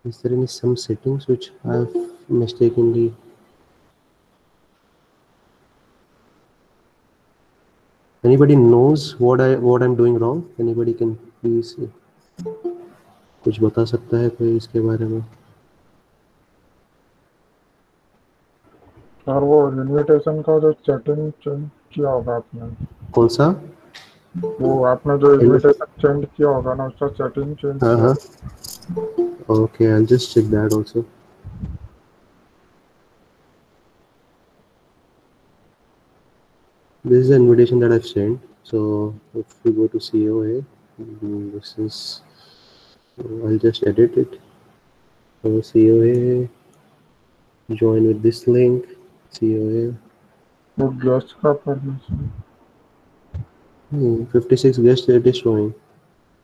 Is there any some settings which I've mistakenly? Anybody knows what I'm doing wrong? Anybody can please कुछ बता सकता है कोई इसके बारे में? और वो इनविटेशन का जो सेटिंग चेंज किया होगा आपने, कौन सा? वो आपने जो इनविटेशन चेंज किया होगा ना, उसका सेटिंग चेंज हाँ किया हाँ. होगा। Okay, I'll just check that also. This is the invitation that I've sent. So if we go to COA, this is. I'll just edit it. So COA, join with this link. COA. वो guest का permission 56 guests it is showing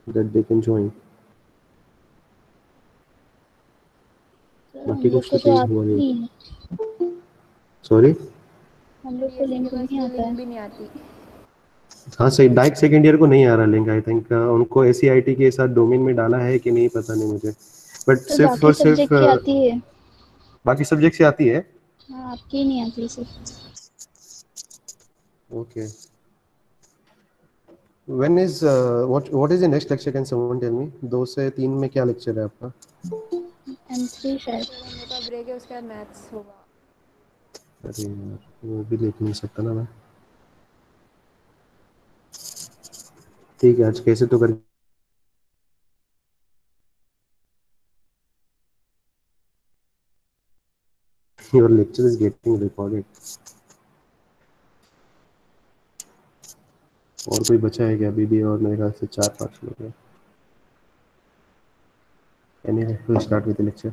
that they can join. Sir हम बाकी लोग कुछ को तो तो change हुआ आती नहीं. नहीं है, सॉरी. हम लोग को सीएससी लिंक के पास नहीं तो आता लिंक है। भी नहीं आती। हाँ सही, डायरेक्ट सेकेंड ईयर को नहीं आ रहा लिंक. आई थिंक उनको ACIT के साथ डोमेन में डाला है कि नहीं पता नहीं मुझे. बट तो सिर्फ बाकी और सिर्फ सब्जेक्ट की आती है। बाकी सब्जेक्ट से आती है. हाँ आपकी ही नहीं आती सिर्फ। Okay. When is what is the next lecture? Can someone tell me? 2 से 3 में क्या लेक्चर है आपका? M3 शायद। सर हम लोग का ब्रेक है, उसके बाद मैथ्स होगा। अरे यार वो भी देख नहीं सकता ना मैं. ठीक है, आज कैसे तो कर. Your lecture is getting recorded. और कोई बचा है क्या अभी भी? और मेरे ख्याल से 4-5 लोग हैं. Anyway, we'll start with the lecture.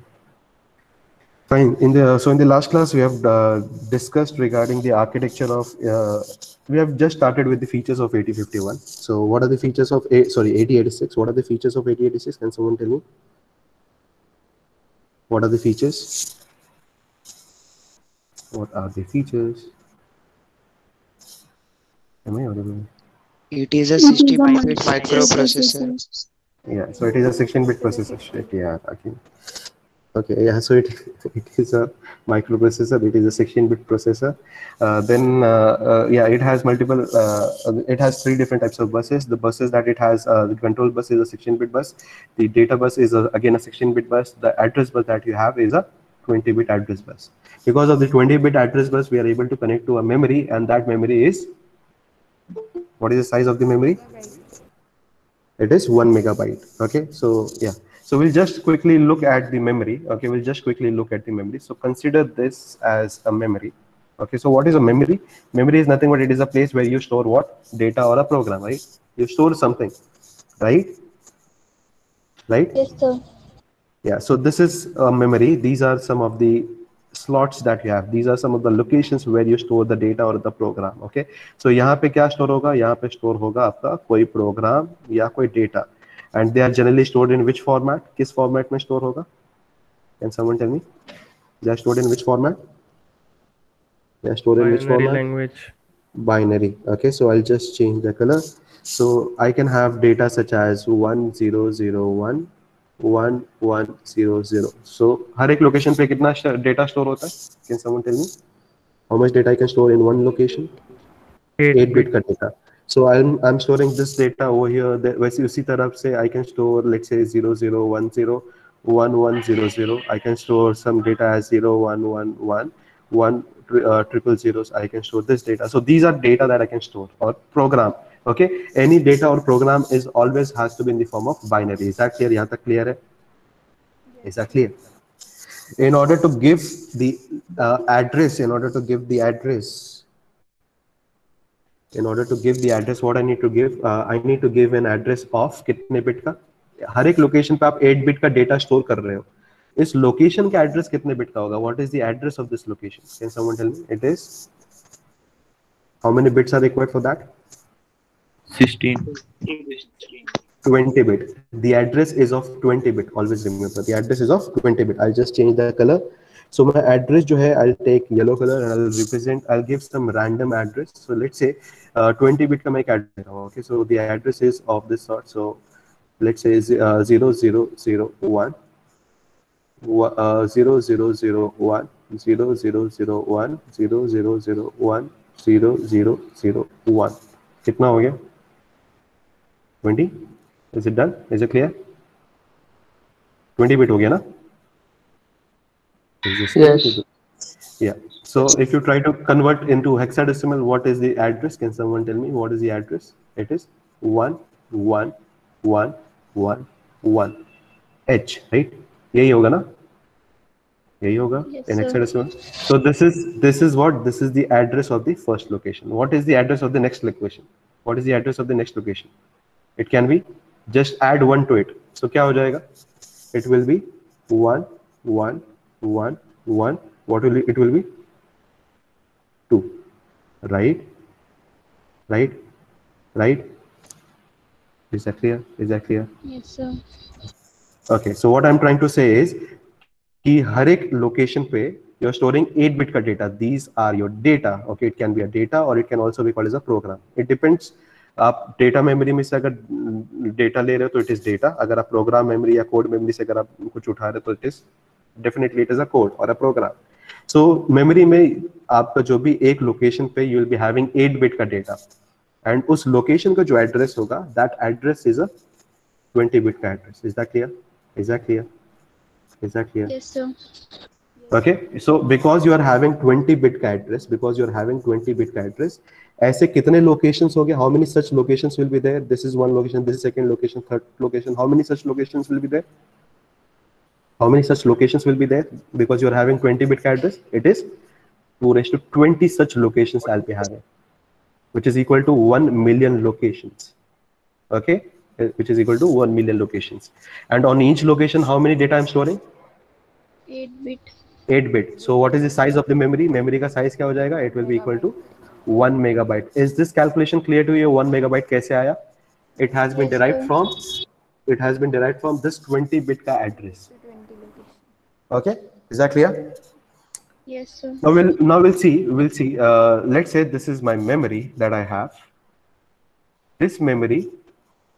Fine. In the last class we have discussed regarding the architecture of. We have just started with the features of 8051. So what are the features of 8086? What are the features of 8086? Can someone tell me? What are the features? What are the features? Am I audible? It is a It is a 65-bit microprocessor. microprocessor. Yeah. So it is a 16-bit processor. Shit, yeah. Okay, yeah, so it is a microprocessor. It is a 16-bit processor. Yeah, it has multiple. It has 3 different types of buses. The buses that it has, the control bus is a 16-bit bus. The data bus is again a 16-bit bus. The address bus that you have is a 20-bit address bus. Because of the 20-bit address bus, we are able to connect to a memory, and that memory is. What is the size of the memory? It is 1 megabyte. Okay, so yeah. So we'll just quickly look at the memory. Okay, we'll just quickly look at the memory. So consider this as a memory. Okay, so what is a memory? Memory is nothing but it is a place where you store what? Data or a program, right? You store something, right? Right? Yes sir. Yeah, so this is a memory. These are some of the slots that you have. These are some of the locations where you store the data or the program. Okay, so यहाँ पे क्या store होगा? यहाँ पे store होगा आपका कोई program या कोई data, and they are generally stored in which format? किस format में store होगा? Can someone tell me? They are stored in which format? They are stored in which Binary format? language. Binary. Okay, so I'll just change the color. So I can have data such as 1001 1100. So हर एक location पे कितना data store होता है? Can someone tell me how much data I can store in one location? 8-bit का data. So I'm storing this data over here. वैसे उसी तरफ से I can store, let's say 0010 1100. I can store some data as 0111 triple zeros. I can store this data. So these are data that I can store or program. Okay, any data or program is always has to be in the form of binary. Is that clear? यहाँ तक clear है? Is that clear? In order to give the address, what I need to give, I need to give an address of कितने bit का. हर एक location पे आप 8 bit का data store कर रहे हो. इस लोकेशन का एड्रेस कितने बिट का होगा? What is the address of this location? Can someone tell me? It is how many bits are required for that? 16. 20 bit. The address is of 20 bit. Always remember the address is of 20 bit. I'll just change the color. So my address जो है, I'll take yellow color and I'll give some random address. So let's say 20 bit का मैं एक address दे रहा हूँ. Okay, so the address is of this sort. So let's say 0001 0001 0001 0001 0001 कितना हो गया 20 is it done is it clear 20 bit हो गया ना is this Yes. yeah so if you try to convert into hexadecimal what is the address can someone tell me what is the address it is 11111 h right यही होगा ना यही होगा Yes, in sir. hexadecimal so this is what this is the address of the first location what is the address of the next location what is the address of the next location it can be just add 1 to it so क्या हो जाएगा it will be 1 1 1 1 what will it will be 2 right right right is that clear Yes, sir. okay so what I'm trying to say is कि हर एक location पे you are storing 8 bit का data these are your data okay it can be a data और it can also be called as a program it depends आप data memory में से अगर data ले रहे हो तो इट इज डेटा अगर आप प्रोग्राम मेमोरी या कोड मेमोरी से अगर आप कुछ उठा रहे हो तो it is definitely it is a code और अ प्रोग्राम सो मेमोरी में आपका जो भी एक लोकेशन पे you will be having 8 bit का डेटा एंड उस लोकेशन का जो एड्रेस होगा that address is a 20 bit का address is that clear is that clear Yes, sir. okay so because you are having 20 bit का address because you are having 20 bit का address ऐसे कितने locations हो गए how many such locations will be there this is one location this is second location third location how many such locations will be there how many such locations will be there because you are having 20 bit का address it is 2 raised to 20 such locations I'll be having which is equal to 1 million locations okay which is equal to 1 million locations and on each location how many data I'm storing 8 bit. 8 bit so what is the size of the memory का size क्या हो जाएगा it will be equal to 1 megabyte is this calculation clear to you 1 megabyte कैसे आया it has been Yes, derived sir. from this 20 bit का address 20 location. okay is that clear Yes, sir. now we'll see let's say this is my memory that I have this memory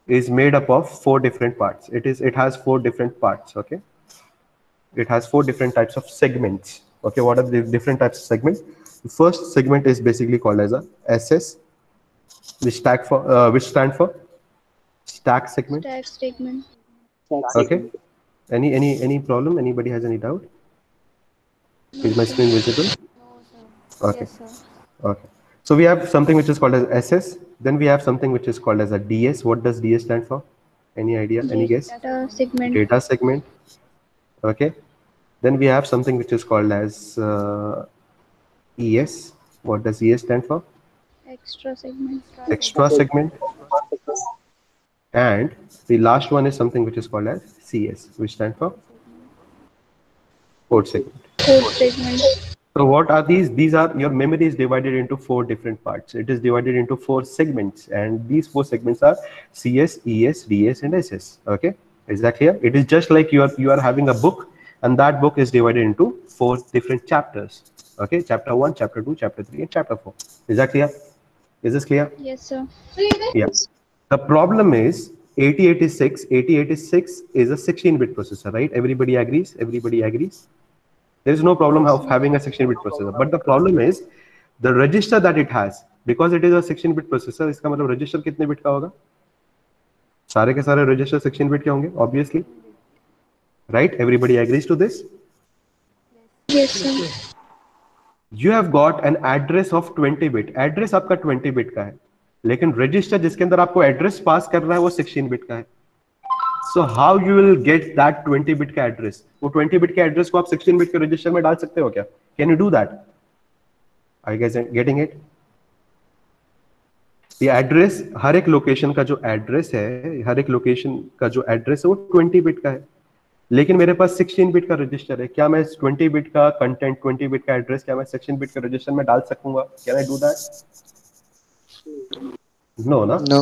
is made up of 4 different parts it has 4 different parts okay it has 4 different types of segments okay what are the different types of segments the first segment is basically called as a ss which stand for stack segment Stack segment. okay any problem anybody has any doubt is my screen visible No, sir. okay Yes, sir. okay so we have something which is called as ss then we have something which is called as a ds what does ds stand for any idea any guess Data segment. data segment okay then we have something which is called as ES. What does ES stand for? Extra segment. Extra segment. And the last one is something which is called as CS, which stands for code segment. Code segment. So what are these? These are your memory is divided into 4 different parts. It is divided into 4 segments, and these 4 segments are CS, ES, DS, and SS. Okay, is that clear? It is just like you are having a book. And that book is divided into 4 different chapters okay chapter 1 chapter 2 chapter 3 and chapter 4 is that clear is this clear Yes, sir. yeah the problem is 8086 is a 16-bit processor right everybody agrees there is no problem of having a 16-bit processor but the problem is the register that it has because it is a 16-bit processor इसका मतलब register कितने bit का होगा सारे के सारे register 16-bit के होंगे obviously right everybody agrees to this Yes, sir. you have got an address of 20 bit address आपका 20 bit का है लेकिन register जिसके अंदर आपको address पास करना है वो 16 bit का है so how you will get that 20 bit का address वो 20 bit के address को आप 16 bit के register में डाल सकते हो क्या can you do that are you guys getting it ये एड्रेस हर एक लोकेशन का जो एड्रेस है हर एक लोकेशन का जो एड्रेस है वो 20 बिट का है लेकिन मेरे पास 16 बिट का रजिस्टर है क्या मैं 20 बिट का कंटेंट 20 बिट का एड्रेस क्या मैं 16 बिट के रजिस्टर में डाल सकूंगा can I do that no ना No.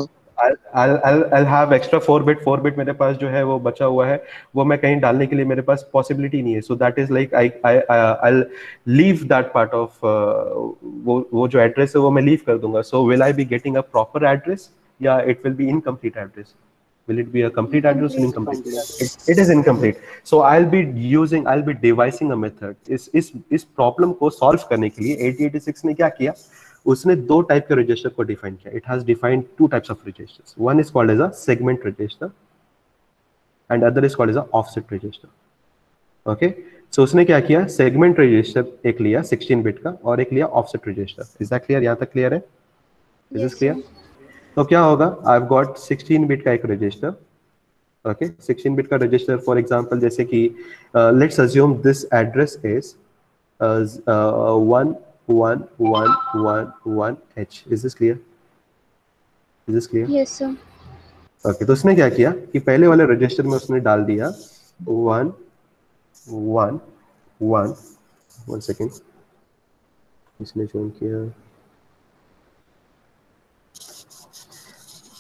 I'll have extra 4 bit मेरे पास जो है वो बचा हुआ है वो मैं कहीं डालने के लिए मेरे पास पॉसिबिलिटी नहीं है so that is like I'll leave that part of वो जो एड्रेस है वो मैं लीव कर दूंगा so will I be getting a proper address या it will be incomplete address Will it be a complete address or Incomplete. incomplete? It is incomplete. So I'll be devising a method. इस problem को solve करने के लिए 8086 ने क्या किया, उसने दो टाइप के रजिस्टर को डिफाइन किया. It has defined two types of registers. One is called as a segment register and other is called as a offset register. Okay, so उसने क्या किया, सेगमेंट रजिस्टर एक लिया 16 बिट का और एक लिया offset register. Is that clear? यहाँ तक क्लियर है? Is this Yes, clear? sir. तो क्या होगा, आई हैव गॉट 16 बिट का एक रजिस्टर. ओके, 16 बिट का रजिस्टर फॉर एग्जांपल जैसे कि let's assume this address is 11111H. Is this clear? Is this clear? Yes, sir. Okay, तो उसने क्या किया कि पहले वाले रजिस्टर में उसने डाल दिया 111. वन सेकेंड, इसने जोन किया.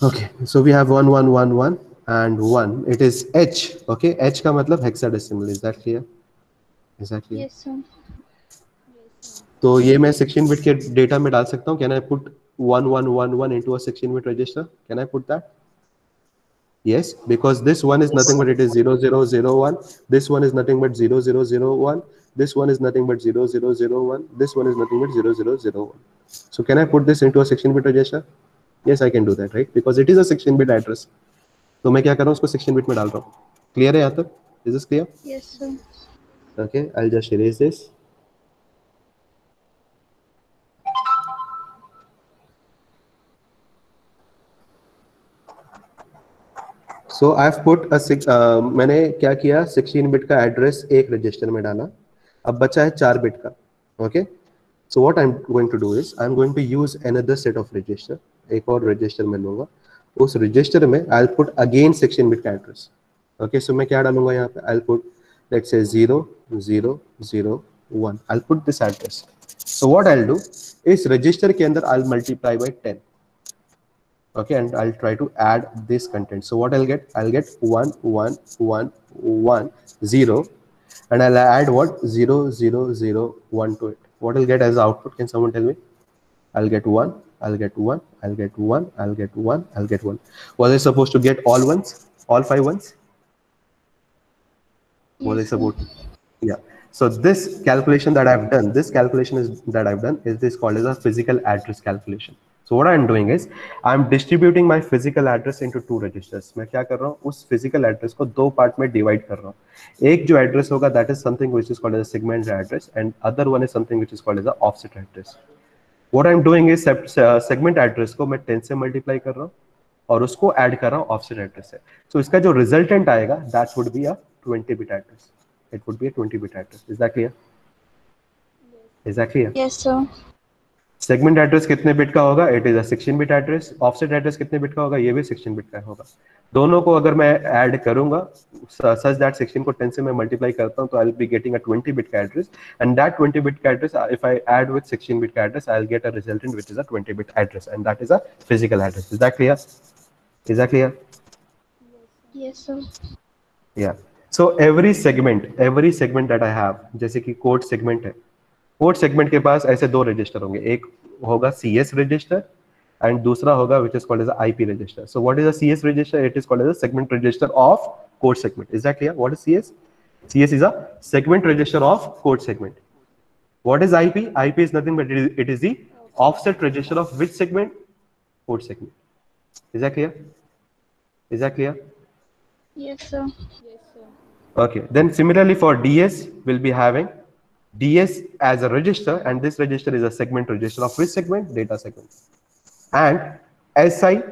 Okay, so we have 1111 and 1. It is H. Okay, H का मतलब hexadecimal. Is that clear? Is that clear? Yes, sir. तो ये मैं 16 bit के डेटा में डाल सकता हूँ. Can I put 1111 into a 16 bit register? Can I put that? Yes, because this one is nothing but it is 0001. This one is nothing but 0001. This one is nothing but 0001. This one is nothing but 0001. So can I put this into a 16 bit register? Yes, I can do that, right? Because it is a 16 bit address. तो मैं क्या कर रहा हूँ, उसको 16 bit में डाल रहा हूँ. Clear है यहाँ तक? Is this clear? Yes, sir. Okay, I'll just erase this. So I've put a मैंने क्या किया, 16 bit का एड्रेस एक रजिस्टर में डाला. अब बचा है 4 bit का. Okay, so what I'm going to do is I'm going to use another set of register. एक और रजिस्टर में लूंगा. उस रजिस्टर में I'll put again 16 bit का एड्रेस. Okay, so मैं क्या डालूंगा यहाँ पे, I'll put let's say 0001. I'll put this address. So what I'll do is register के अंदर I'll multiply by 10. Okay, and I'll try to add this content. So what I'll get 11110 and I'll add what 0001 to it. What I'll get as output, can someone tell me? I'll get 1, I'll get 1, I'll get 1, I'll get 1, I'll get 1. Was I supposed to get all ones, all 5 ones? Was I Yes, sir. supposed to? Yeah. So this calculation that I've done, is this called as a physical address calculation. So what I'm doing is I'm distributing my physical address into two registers. मैं क्या कर रहा हूँ, उस physical address को दो part में divide कर रहा हूँ. एक जो address होगा, that is something which is called as a segment address, and other one is something which is called as a offset address. What I'm doing is segment address को मैं 10 से multiply कर रहा हूँ और उसको add कर रहा हूँ offset address से. So इसका जो resultant आएगा, that would be a 20-bit address. It would be a 20-bit address. Is that clear? Is that clear? Yes, sir. Segment address कितने बिट का होगा? It is a 16 bit address. Offset address कितने bit का होगा? ये भी 16 bit का होगा. दोनों को अगर मैं ऐड करूंगा सच दैट 16 को 10 से मैं मल्टीप्लाई करता हूं तो I will be getting a 20 bit का एड्रेस, एंड दैट 20 बिट का address if I add with 16 bit का address I will get a resultant which is a 20 bit address, and that is a physical address. Is that clear? Is that clear? Yes, sir. या so every segment that I have, जैसे कि code segment है, code segment के पास ऐसे दो register होंगे. एक होगा CS रजिस्टर एंड दूसरा होगा which is called as a IP register. So what is a CS register? It is called as a segment register of code segment. Is that clear? What is CS? CS is a segment register of code segment. What is IP? IP is nothing but it is the offset register of which segment? Code segment. Is that clear? Is that clear? Yes, sir. Okay. Then similarly for DS, we'll be having DS as a register, and this register is a segment register of which segment? Data segment. And SI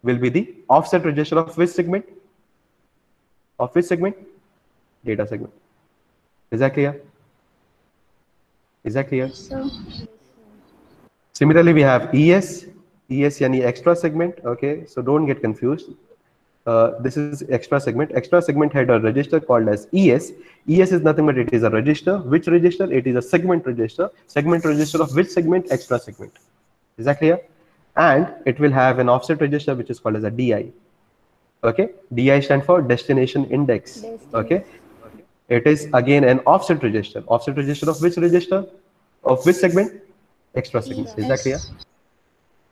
will be the offset register of which segment? Of which segment? Data segment. Is that clear? Is that clear? Yes, sir. Similarly, we have ES yani extra segment. Okay, so don't get confused. This is extra segment. Extra segment had a register called as ES. ES is nothing but it is a register. Which register? It is a segment register. Segment register of which segment? Extra segment. Is that clear? And it will have an offset register which is called as a DI. Okay, DI stands for destination index. Okay, it is again an offset register. Offset register of which register? Of which segment? Extra segment. Is that clear?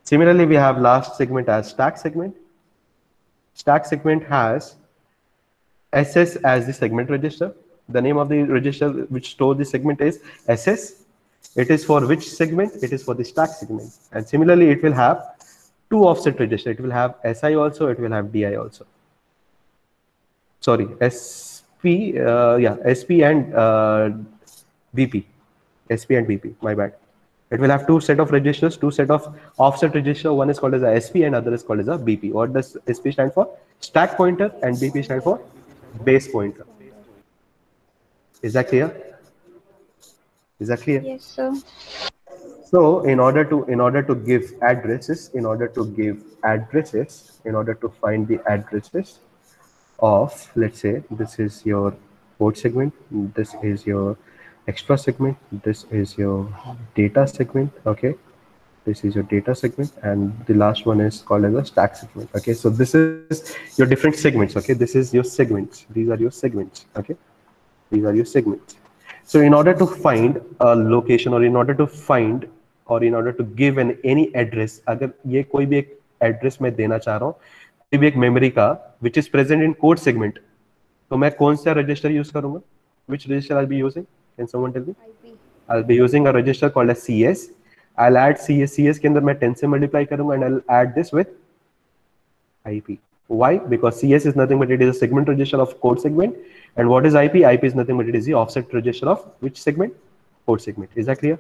Similarly, we have last segment as stack segment. Stack segment has SS as the segment register. The name of the register which stores the segment is SS. It is for which segment? It is for the stack segment. And similarly, it will have two offset register. It will have SI also, it will have DI also. Sorry, SP, SP and BP. SP and BP, my bad. It will have two set of registers, two set of offset register. One is called as a SP and other is called as a BP. What does SP stand for? Stack pointer, and BP stand for base pointer. Is that clear? Is that clear? Yes, sir. So in order to give addresses, in order to find the addresses of, let's say this is your port segment, this is your extra segment, this is your data segment, okay, this is your data segment, and the last one is called as a stack segment. Okay, so this is your different segments. Okay, this is your segments, these are your segments. Okay, these are your segments. So in order to find a location, or in order to find, or in order to give any address, अगर ये कोई भी एक address मैं देना चाह रहा हूँ, कोई भी एक memory का which is present in code segment, तो मैं कौन सा register use करूँगा? Which register I'll be using? Can someone tell me? IP. I'll be using a register called as CS. I'll add CS. CS के अंदर मैं 10 से multiply करूँगा, and I'll add this with IP. Why? Because CS is nothing but it is a segment register of code segment, and what is IP? IP is nothing but it is the offset register of which segment? Code segment. Is that clear?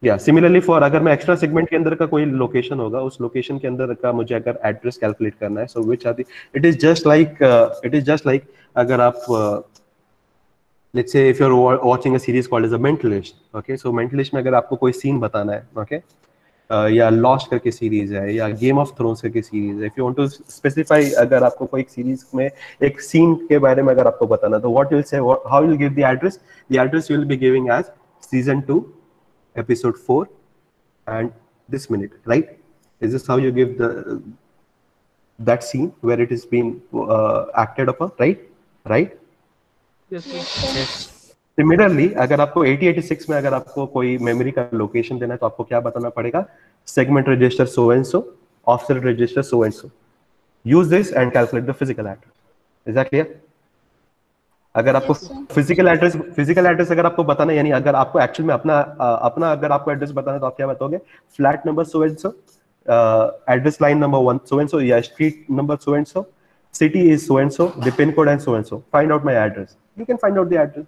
Yeah. Similarly, for अगर मैं extra segment के अंदर का कोई location होगा, उस location के अंदर का मुझे अगर address calculate करना है, so which are the? It is just like अगर आप let's say if you're watching a series called as a Mentalist, okay, so Mentalist में अगर आपको कोई scene बताना है, okay, या Lost करके सीरीज है, या गेम ऑफ थ्रोन्स करके सीरीज है, if you want to specify, अगर आपको कोई एक सीरीज में एक सीन के बारे में अगर आपको बताना, तो what will say, how will give the address you will be giving as season 2 episode 4 and this minute, right? Is this how you give that scene where it is being acted upon, right? Yes, sir. Similarly अगर आपको 8086 में अगर आपको कोई memory का location देना है, तो आपको क्या बताना पड़ेगा? Segment register so and so, offset register so and so. Use this and calculate the physical address. Is that clear? अगर आपको फिजिकल एड्रेस अगर आपको बताना, यानी अगर आपको एक्चुअल में अपना अगर आपको एड्रेस बताना है, तो आप क्या बताओगे? Flat number so and so, address line number 1 so and so, या street number so and so, city is so and so, the pin code and so and so. Find out my address. You can find out the address.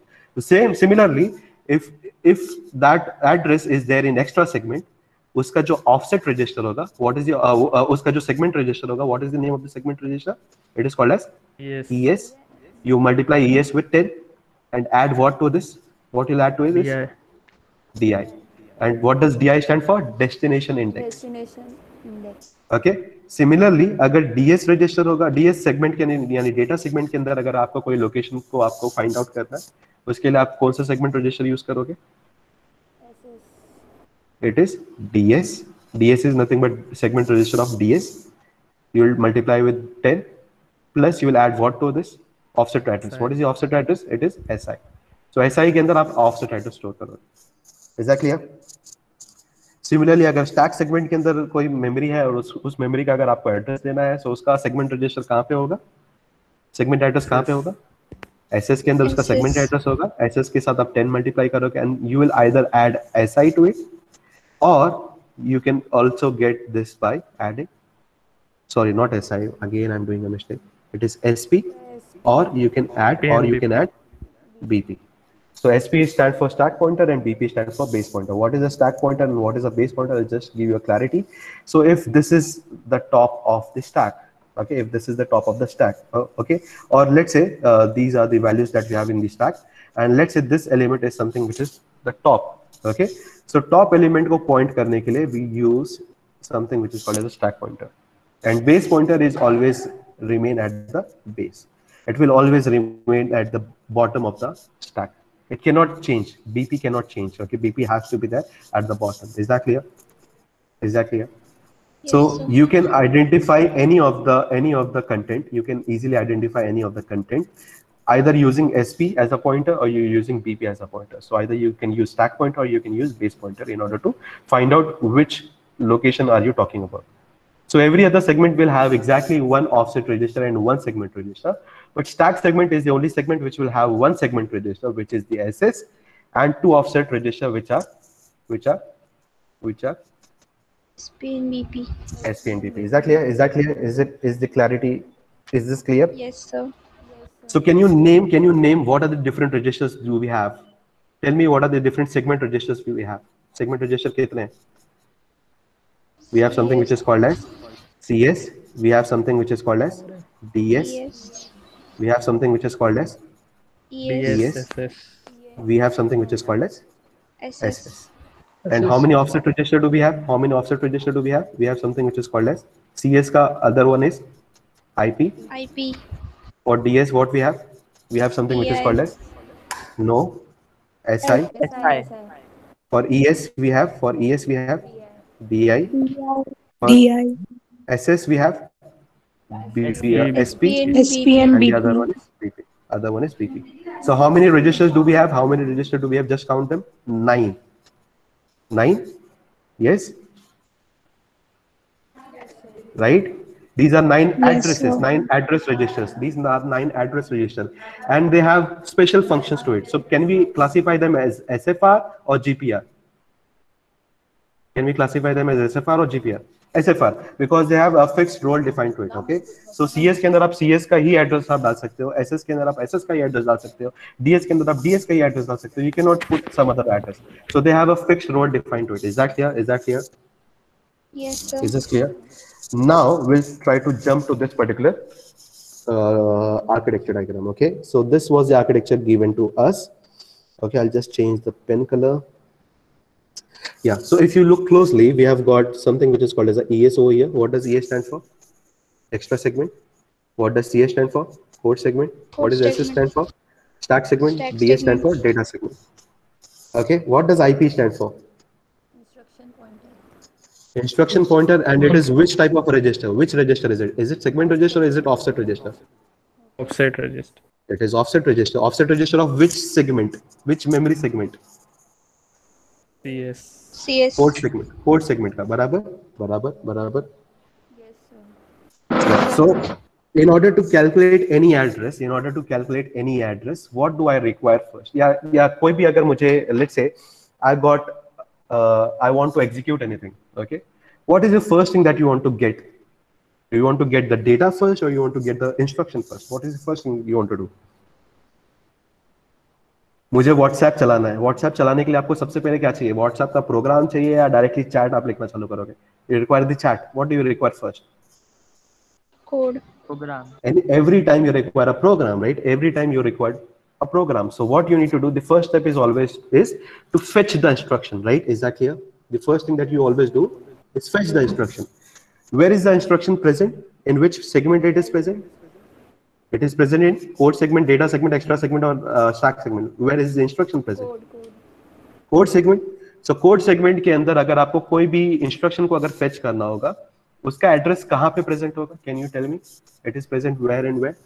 Similarly, if that address is there in extra segment, उसका जो offset register होगा, what is उसका जो segment register होगा, what is the name of the segment register? It is called as ES. You multiply ES with 10 and add what to this? What you'll add to it is DI. And what does DI stand for? Destination index. Destination index. Okay. Similarly, अगर DS register होगा, DS segment के यानी data segment के अंदर अगर आपको कोई location को आपको फाइंड आउट करना है, उसके लिए आप कौन सा सेगमेंट रजिस्टर यूज करोगे? It is DS. DS is nothing but segment register of DS. You will multiply with 10 plus you will add what to this? Offset address. What is the offset address? It is SI. So SI के अंदर आप offset address store करोगे. Is that clear? Similarly अगर stack segment के अंदर कोई memory है और उस मेमोरी का अगर आपको एड्रेस देना है, तो उसका सेगमेंट रजिस्टर कहाँ पे होगा? सेगमेंट एड्रेस कहाँ पे होगा? एसएस के अंदर उसका सेगमेंट एड्रेस होगा. एसएस के साथ आप 10 मल्टीप्लाई करोगे and you will either add SI to it, और you can also get this by adding, sorry, not SI, again I'm doing a mistake, it is SP, or you can add BP. So SP stands for stack pointer and BP stands for base pointer. What is a stack pointer and what is a base pointer? I'll just give you a clarity. So if this is the top of the stack, okay, if this is the top of the stack, okay, or let's say these are the values that we have in the stack, and let's say this element is something which is the top, okay. So top element को point करने के लिए we use something which is called as a stack pointer, and base pointer is always remain at the base. It will always remain at the bottom of the stack. It cannot change. BP cannot change. Okay, BP has to be there at the bottom. Is that clear? Is that clear? Yes, so sir. you can identify any of the content. You can easily identify any of the content, either using SP as a pointer or you're using BP as a pointer. So either you can use stack pointer or you can use base pointer in order to find out which location are you talking about. So every other segment will have exactly one offset register and one segment register. But stack segment is the only segment which will have one segment register, which is the SS, and two offset register, which are SP and BP. SP and BP. Is that clear? Is that clear? Is the clarity? Is this clear? Yes, sir. So can you name what are the different registers do we have? Tell me what are the different segment registers do we have? Segment register कितने हैं? We have something which is called as CS. We have something which is called as DS. ES. We have something which is called as ES. DS. We have something which is called as SS. SS. And how many offset register do we have? How many offset register do we have? We have something which is called as CS. Ka other one is IP. IP. For DS, what we have? We have something which is called as SI. For ES, we have DI. For SS, we have SP. SP And the other one is BP. Other one is BP. So how many registers do we have? How many registers do we have? Just count them. 9. 9? Yes? Right? These are 9 addresses, 9 address registers. These are 9 address registers. And they have special functions to it. So can we classify them as SFR or GPR? Can we classify them as SFR or GPR? SFR, because they have a fixed role defined to it. Okay. So CS के अंदर आप CS का ही address आप डाल सकते हो, SS के अंदर आप SS का ही address डाल सकते हो, DS के अंदर आप DS का ही address डाल सकते हो. You cannot put some other address. So they have a fixed role defined to it. Is that clear? Is that clear? Yes, sir. Is this clear? Now we'll try to jump to this particular architecture diagram. Okay. So this was the architecture given to us. Okay. I'll just change the pen color. Yeah, so if you look closely, we have got something which is called as a ES over here. What does ES stand for? Extra segment. What does CS stand for? Code segment. What does SS stand for? Stack segment. Stack DS stand for segment. data segment. Okay, what does IP stand for? Instruction pointer, and it is which type of register? Which register is it? Is it segment register or is it offset register? Offset register. It is offset register. Offset register of which segment? Which memory segment? CS. CS. Code segment. Code segment का बराबर. So in order to calculate any address, what do I require first? या कोई भी अगर मुझे, let's say I want to execute anything. Okay, what is the first thing that you want to get? Do you want to get the data first or you want to get the instruction first? What is the first thing you want to do? मुझे WhatsApp चलाना है. WhatsApp चलाने के लिए आपको सबसे पहले क्या चाहिए? WhatsApp का प्रोग्राम चाहिए या डायरेक्टली चैट आप लिखना चालू करोगे? You require the chat. What do you require first? Code. Program. And every time you require a program, right? Every time you require a program. So what you need to do, the first step is always to fetch the instruction, right? Is that clear? The first thing that you always do is fetch the instruction. Where is the instruction present? In which segment it is present? It is present in code segment, data segment, extra segment, or stack segment. Where is the instruction present? Code segment. So code segment के अंदर अगर आपको कोई भी instruction को अगर fetch करना होगा, उसका address कहाँ पे present होगा? Can you tell me? It is present where and where?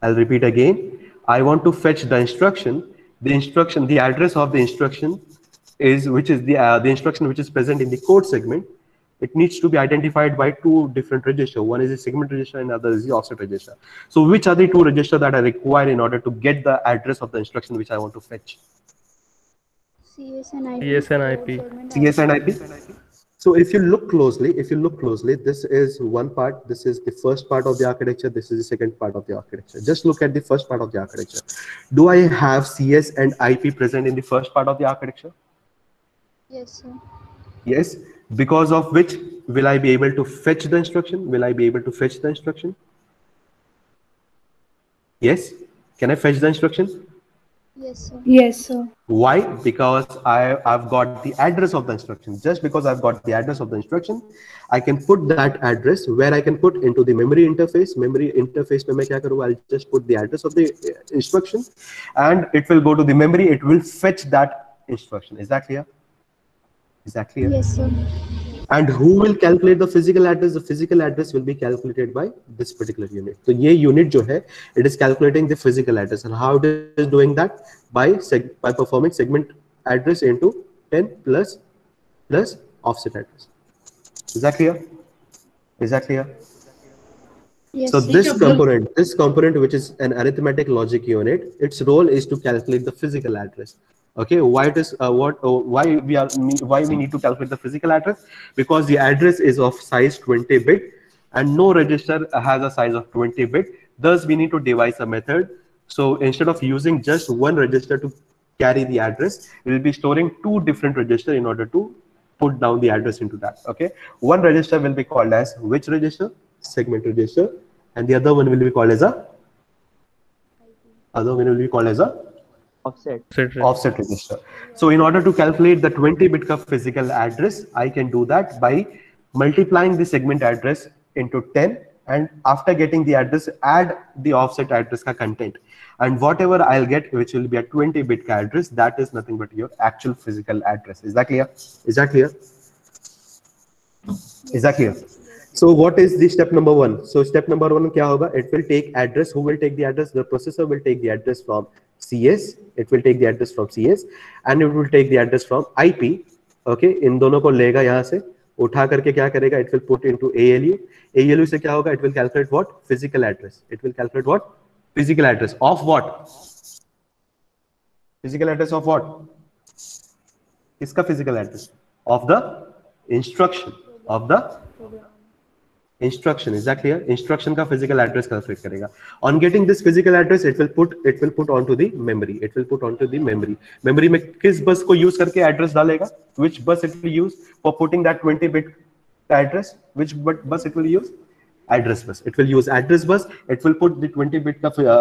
I'll repeat again. I want to fetch the instruction. The address of the instruction is the instruction which is present in the code segment. It needs to be identified by two different registers. One is the segment register and other is the offset register. So which are the two registers that are required in order to get the address of the instruction which I want to fetch? CS and IP. CS and IP. CS and IP. So if you look closely, this is one part. This is the first part of the architecture. This is the second part of the architecture. Just look at the first part of the architecture. Do I have CS and IP present in the first part of the architecture? Yes, sir. Yes. Because of which will I be able to fetch the instruction? Will I be able to fetch the instruction? Yes. Can I fetch the instruction? Yes, sir. Yes, sir. Why? Because I've got the address of the instruction. Just because I've got the address of the instruction, I can put that address where I can put into the memory interface. Memory interface में मैं क्या करूँगा? I'll just put the address of the instruction, and it will go to the memory. It will fetch that instruction. Is that clear? Is that clear? Yes, sir. And who will calculate the physical address? The physical address will be calculated by this particular unit. So ये unit जो है, it is calculating the physical address. And how it is doing that? By performing segment address into 10 plus offset address. Is that clear? Is that clear? Yes, So sir. this component, which is an arithmetic logic unit, its role is to calculate the physical address. Okay, why it is why we need to calculate the physical address? Because the address is of size 20 bit, and no register has a size of 20 bit. Thus, we need to devise a method. So instead of using just one register to carry the address, we will be storing two different registers in order to put down the address into that. Okay, one register will be called as which register? Segment register, and the other one will be called as a Offset register. offset register. So in order to calculate the 20-bit ka physical address, I can do that by multiplying the segment address into 10, and after getting the address, add the offset address ka content, and whatever I'll get, which will be a 20-bit ka address, that is nothing but your actual physical address. Is that clear? Is that clear? Is that clear? So what is the step number 1? So step number 1 क्या होगा? It will take address. Who will take the address? The processor will take the address from CS. It will take the address from CS, and it will take the address from IP. Okay, इन दोनों को लेगा यहाँ से, उठा करके क्या करेगा? It will put into ALU. ALU से क्या होगा? It will calculate what? Physical address. It will calculate what? Physical address of what? Physical address of what? किसका physical address? Of the instruction. Of the instruction. Is that clear? Instruction का physical address calculate करेगा. On getting this physical address, it will put onto the memory. It will put onto the memory. Memory में किस bus को use करके address डालेगा? Which bus it will use for putting that 20-bit address? Which bus it will use? Address bus. It will use address bus. It will put the 20-bit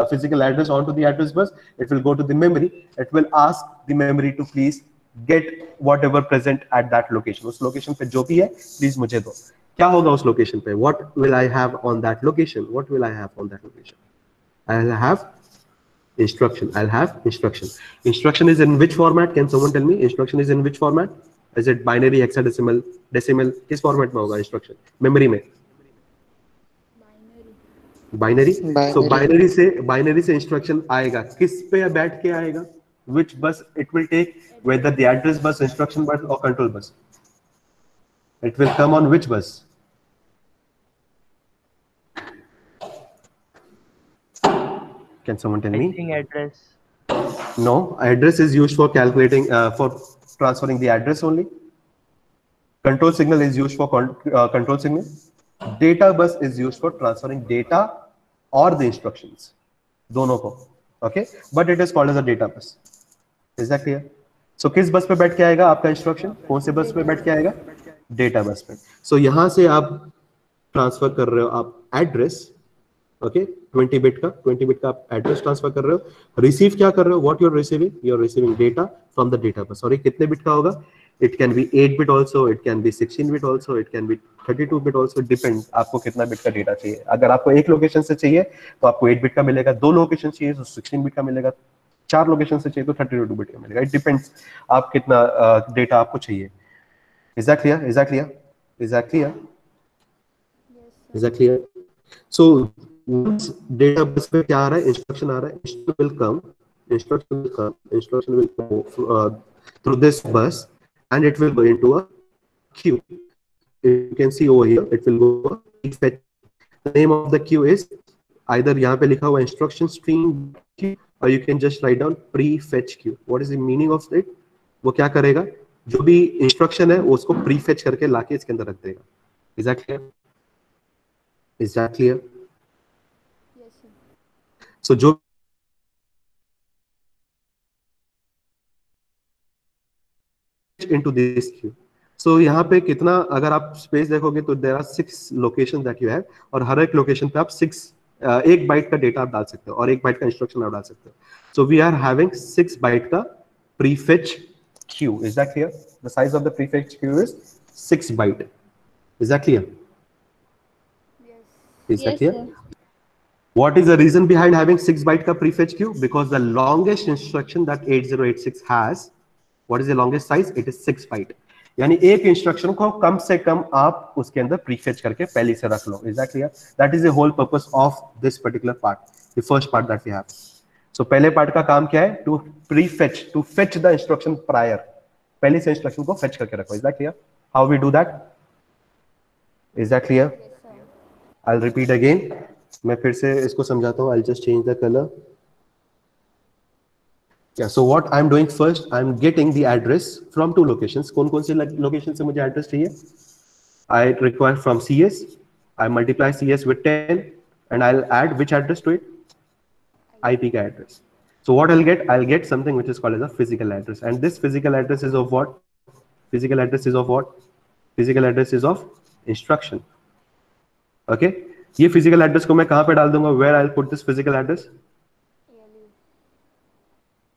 physical address onto the address bus. It will go to the memory. It will ask the memory to please get whatever present at that location. उस location पे जो भी है, please मुझे दो. क्या होगा उस लोकेशन पे? What will I have on that location? What will I have on that location? I'll have instruction. I'll have instruction. Instruction is in which format? Can someone tell me? Instruction is in which format? Is it binary, hexadecimal, decimal? किस format में होगा instruction? Memory में? Binary. So binary से instruction आएगा. किस पे बैठ के आएगा? Which bus it will take? Whether the address bus, instruction bus, or control bus? It will come on which bus? Can someone tell me? I think address. No, address is used for calculating, for transferring the address only. Control signal is used for control signal. Data bus is used for transferring data or the instructions. दोनों को. Okay, but it is called as a data bus. Is that clear? So किस bus पे बैठ के आएगा आपका instruction? कौन से बस पे बैठ के आएगा? डेटा बस पे. So यहाँ से आप ट्रांसफर कर रहे हो आप एड्रेस. ओके, 20 बिट का आप एड्रेस ट्रांसफर कर रहे हो. रिसीव क्या कर रहे हो? What you are receiving? You are receiving data from the data bus. और ये कितने बिट का होगा? It can be 8 bit also, it can be 16 bit also, it can be 32 bit also. Depend आपको कितना बिट का डेटा चाहिए. अगर आपको एक लोकेशन से चाहिए तो आपको 8 बिट का मिलेगा. 2 लोकेशन चाहिए तो 16 बिट का मिलेगा. 4 लोकेशन से चाहिए तो 32 बिट का मिलेगा. इट डिपेंड्स आप कितना डेटा आपको चाहिए. Is that clear? Is that clear? Is that clear? Is that clear? So once data bus पे क्या आ रहा है? Instruction आ रहा है. Instruction will go through this bus, and it will go into a queue. You can see over here, it will go fetch. The name of the queue is either यहाँ पे लिखा हुआ instruction stream queue, or you can just write down prefetch queue. What is the meaning of it? वो क्या करेगा? जो भी instruction है उसको प्रीफेच करके लाके इसके अंदर रख देगा. Is that clear? Is that clear? Yes, sir. सो जो into this queue. So यहाँ पे कितना, अगर आप स्पेस देखोगे तो there are 6 location that you have, और हर एक लोकेशन पे आप 1 बाइट का डेटा आप डाल सकते हो और 1 बाइट का इंस्ट्रक्शन आप डाल सकते हो. So we are having 6 bite का prefetch queue. Is that clear? The size of the prefetch queue is 6 byte. Is that clear? Yes. Is that Yes, clear? sir. What is the reason behind having 6 byte ka prefetch queue? Because the longest instruction that 8086 has, what is the longest size? It is 6 byte. यानी एक instruction को कम से कम आप उसके अंदर prefetch करके पहले से रख लो. Is that clear? That is the whole purpose of this particular part, the first part that we have. So पहले पार्ट का काम क्या है? To prefetch, to fetch the instruction prior. पहले से इंस्ट्रक्शन को फेच करके रखो. Is that clear? How we do that? Is that clear? Yes, sir. I'll repeat again. मैं फिर से इसको समझाता हूँ. I'll just change the color. Yeah, so what I'm doing first, I'm getting the address from two locations. कौन-कौन से location से मुझे address चाहिए? I require from CS. I multiply CS with 10 and I'll add which address to it? IP का address. So what I'll get? I'll get something which is called as a physical address. And this physical address is of what? Physical address is of what? Physical address is of instruction. Okay? ये physical address को मैं कहाँ पे डाल दूंगा? Where I'll put this physical address? ALU.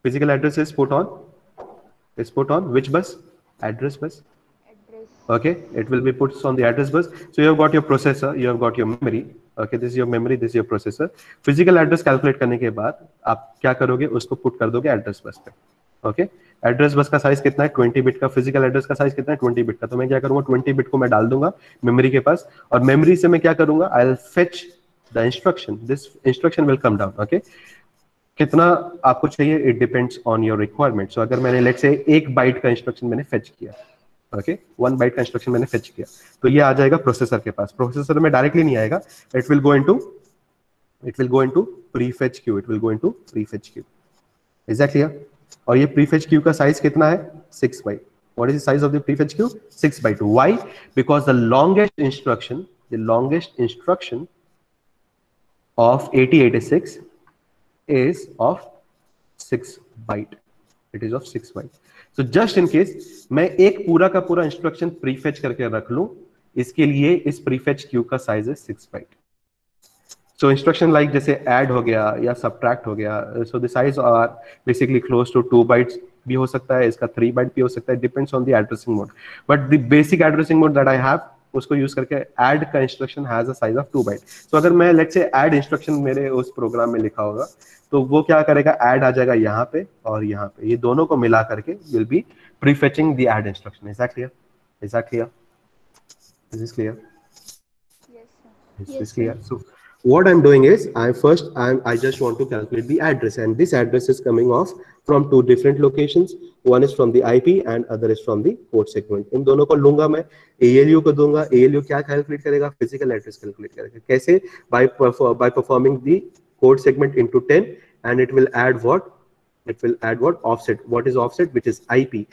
Physical address is put on which bus? Address bus. Address. Okay, it will be put on the address bus. So you have got your processor, you have got your memory. Okay, this is your memory, this is your processor. Physical address calculate करने के बाद आप क्या करोगे? उसको put कर दोगे address bus पे. Okay, address bus का size कितना है? 20 bit का. Physical address का size कितना है? 20 bit का. तो मैं क्या करूँगा? 20 bit को मैं डाल दूंगा memory के पास और memory से मैं क्या करूँगा? I'll fetch the instruction. This instruction will come down. Okay. कितना आपको चाहिए? It depends on your requirement. So अगर मैंने लेट्स से 1 बाइट का इंस्ट्रक्शन मैंने फेच किया, ओके 1 बाइट का इंस्ट्रक्शन मैंने फेच किया, तो ये आ जाएगा प्रोसेसर के पास. प्रोसेसर में डायरेक्टली नहीं आएगा, it will go into prefetch queue. It will go into prefetch queue. Is that clear? और ये प्रीफेच क्यू का साइज कितना है? 6 byte. What is the size of the prefetch queue? 6 byte. Why? Because the longest instruction of 8086 is of 6 byte. It is of 6 byte. So just in case मैं एक पूरा का पूरा इंस्ट्रक्शन प्रीफेच करके रख लूं, इसके लिए इस प्रीफेच क्यू का साइज है 6 बाइट. सो इंस्ट्रक्शन लाइक जैसे ऐड हो गया या सबट्रैक्ट हो गया, so the size are basically close to 2 bytes भी हो सकता है, इसका 3 बाइट भी हो सकता है, depends on the addressing mode. But the basic addressing mode that I have, उसको यूज करके ऐड का instruction has a size of 2 byte. So अगर मैं लेट्स से ऐड इंस्ट्रक्शन मेरे उस प्रोग्राम में लिखा होगा, तो वो क्या करेगा? ऐड आ जाएगा यहाँ पे और यहाँ पे, ये दोनों को मिला करके will be prefetching the add instruction. Is that clear? Is that clear? Is this clear? Yes, sir. Is this clear? So what I'm doing is I just want to calculate the address, and this address is coming off from two different locations. One is from the IP and other is from the port segment. इन दोनों को लूंगा मैं, ALU को दूंगा. ALU क्या calculate करेगा? Physical address calculate करेगा. कैसे? by performing the code segment into 10, and it will add what? It will add what? Offset. What is offset? Which is IP.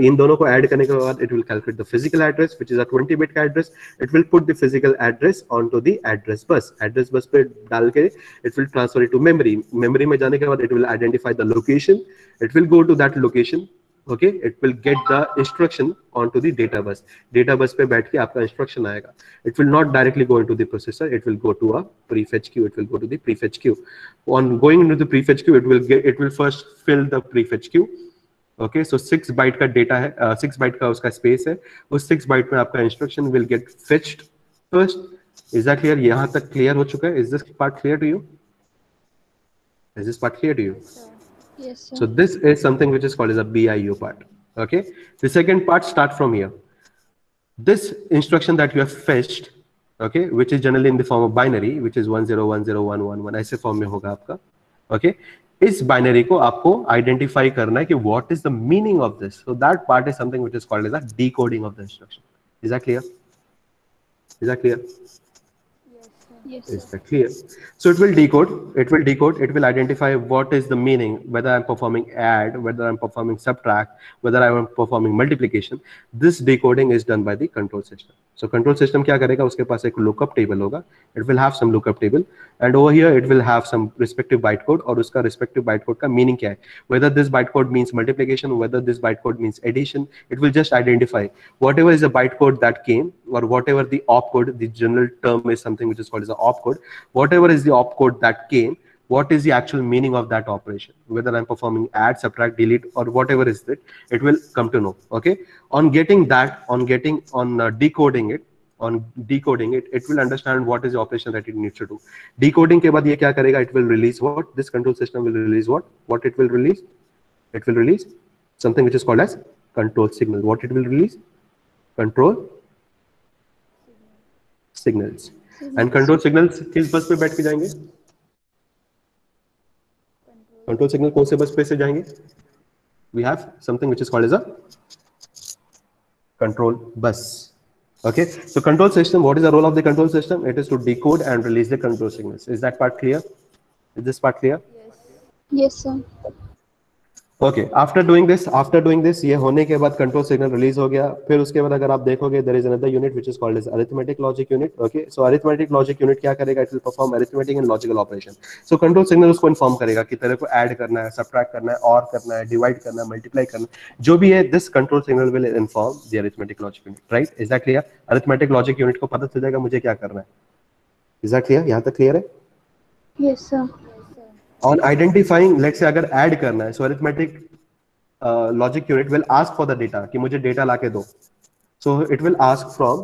इन दोनों को ऐड करने के बाद it will calculate the physical address, which is a 20-bit address. It will put the physical address onto the address bus. Address bus पे डाल के it will transfer it to memory. Memory में जाने के बाद it will identify the location. It will go to that location. Okay, it will get the instruction onto the data bus. Data bus पे बैठ के आपका instruction आएगा. It will not directly go into the processor. It will go to a prefetch queue. It will go to the prefetch queue. On going into the prefetch queue, it will first fill the prefetch queue. Okay, so 6 byte का data है, 6 byte का उसका space है. उस 6 byte में आपका instruction will get fetched first. Is that clear? यहाँ तक clear हो चुका है? Is this part clear to you? Is this part clear to you? Sir. Yes, sir. So this is something which is called as a BIO part. Okay, the second part start from here. This instruction that you have fetched, okay, which is generally in the form of binary, which is 10101111, ऐसे form में होगा आपका. Okay, इस binary को आपको identify करना है कि what is the meaning of this. So that part is something which is called as a decoding of the instruction. Is that clear? Is that clear? Yes, Is that clear? So it will decode, it will identify what is the meaning, whether I'm performing add, whether I'm performing subtract, whether I'm performing multiplication. This decoding is done by the control system. So control system क्या करेगा? उसके पास एक lookup table होगा. It will have some lookup table, and over here it will have some respective bytecode, और उसका respective bytecode का meaning क्या है? Whether this bytecode means multiplication, whether this bytecode means addition, it will just identify whatever is the bytecode that came, or whatever the opcode. The general term is something which is called as the opcode. Whatever is the opcode that came, what is the actual meaning of that operation? Whether I'm performing add, subtract, delete, or whatever is it will come to know. Okay. On getting that, decoding it, it will understand what is the operation that it needs to do. Decoding के बाद ये क्या करेगा? It will release what? This control system will release what? What it will release? It will release something which is called as control signal. What it will release? Control signals. And control signals किस bus पे बैठ के जाएंगे? Control signal कौन से बस पे से जाएंगे? We have something which is called as a control bus. Okay, so control system, what is the role of the control system? It is to decode and release the control signals. Is that part clear? Is this part clear? Yes, sir. Okay, after doing this ये होने के बाद control signal release हो गया। फिर उसके बाद अगर आप देखोगे there is another unit which is called as arithmetic logic unit. Okay, so arithmetic logic unit क्या करेगा? It will perform arithmetic and logical operation. So control signal उसको इन्फॉर्म करेगा कि तेरे को ऐड करना है, सब्ट्रैक्ट करना है, और करना है, डिवाइड करना है, मल्टीप्लाई करना है, जो भी है, this control signal will inform the arithmetic logic unit, right? Is that clear? Arithmetic logic unit को पता चल जाएगा मुझे क्या करना है। Is that clear? यहां तक क्लियर है? Yes, sir. On identifying, let's say अगर ऐड करना है, सो arithmetic logic unit will ask for the data कि मुझे data लाके दो। So it will ask from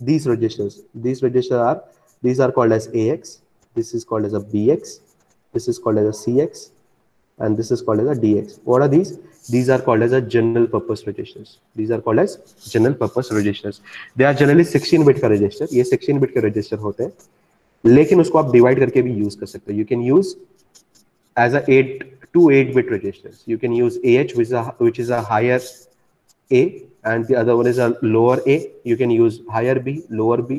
these registers. These are called as AX. This is called as a BX. This is called as a CX, and this is called as a DX. What are these? These are called as a general purpose registers. These are called as general purpose registers. They are generally 16 bit का register. ये 16 bit के register होते हैं, लेकिन उसको आप divide करके भी use कर सकते हो। You can use as a 8 bit registers. You can use AH, which is a higher A, and the other one is a lower A. You can use higher B, lower B.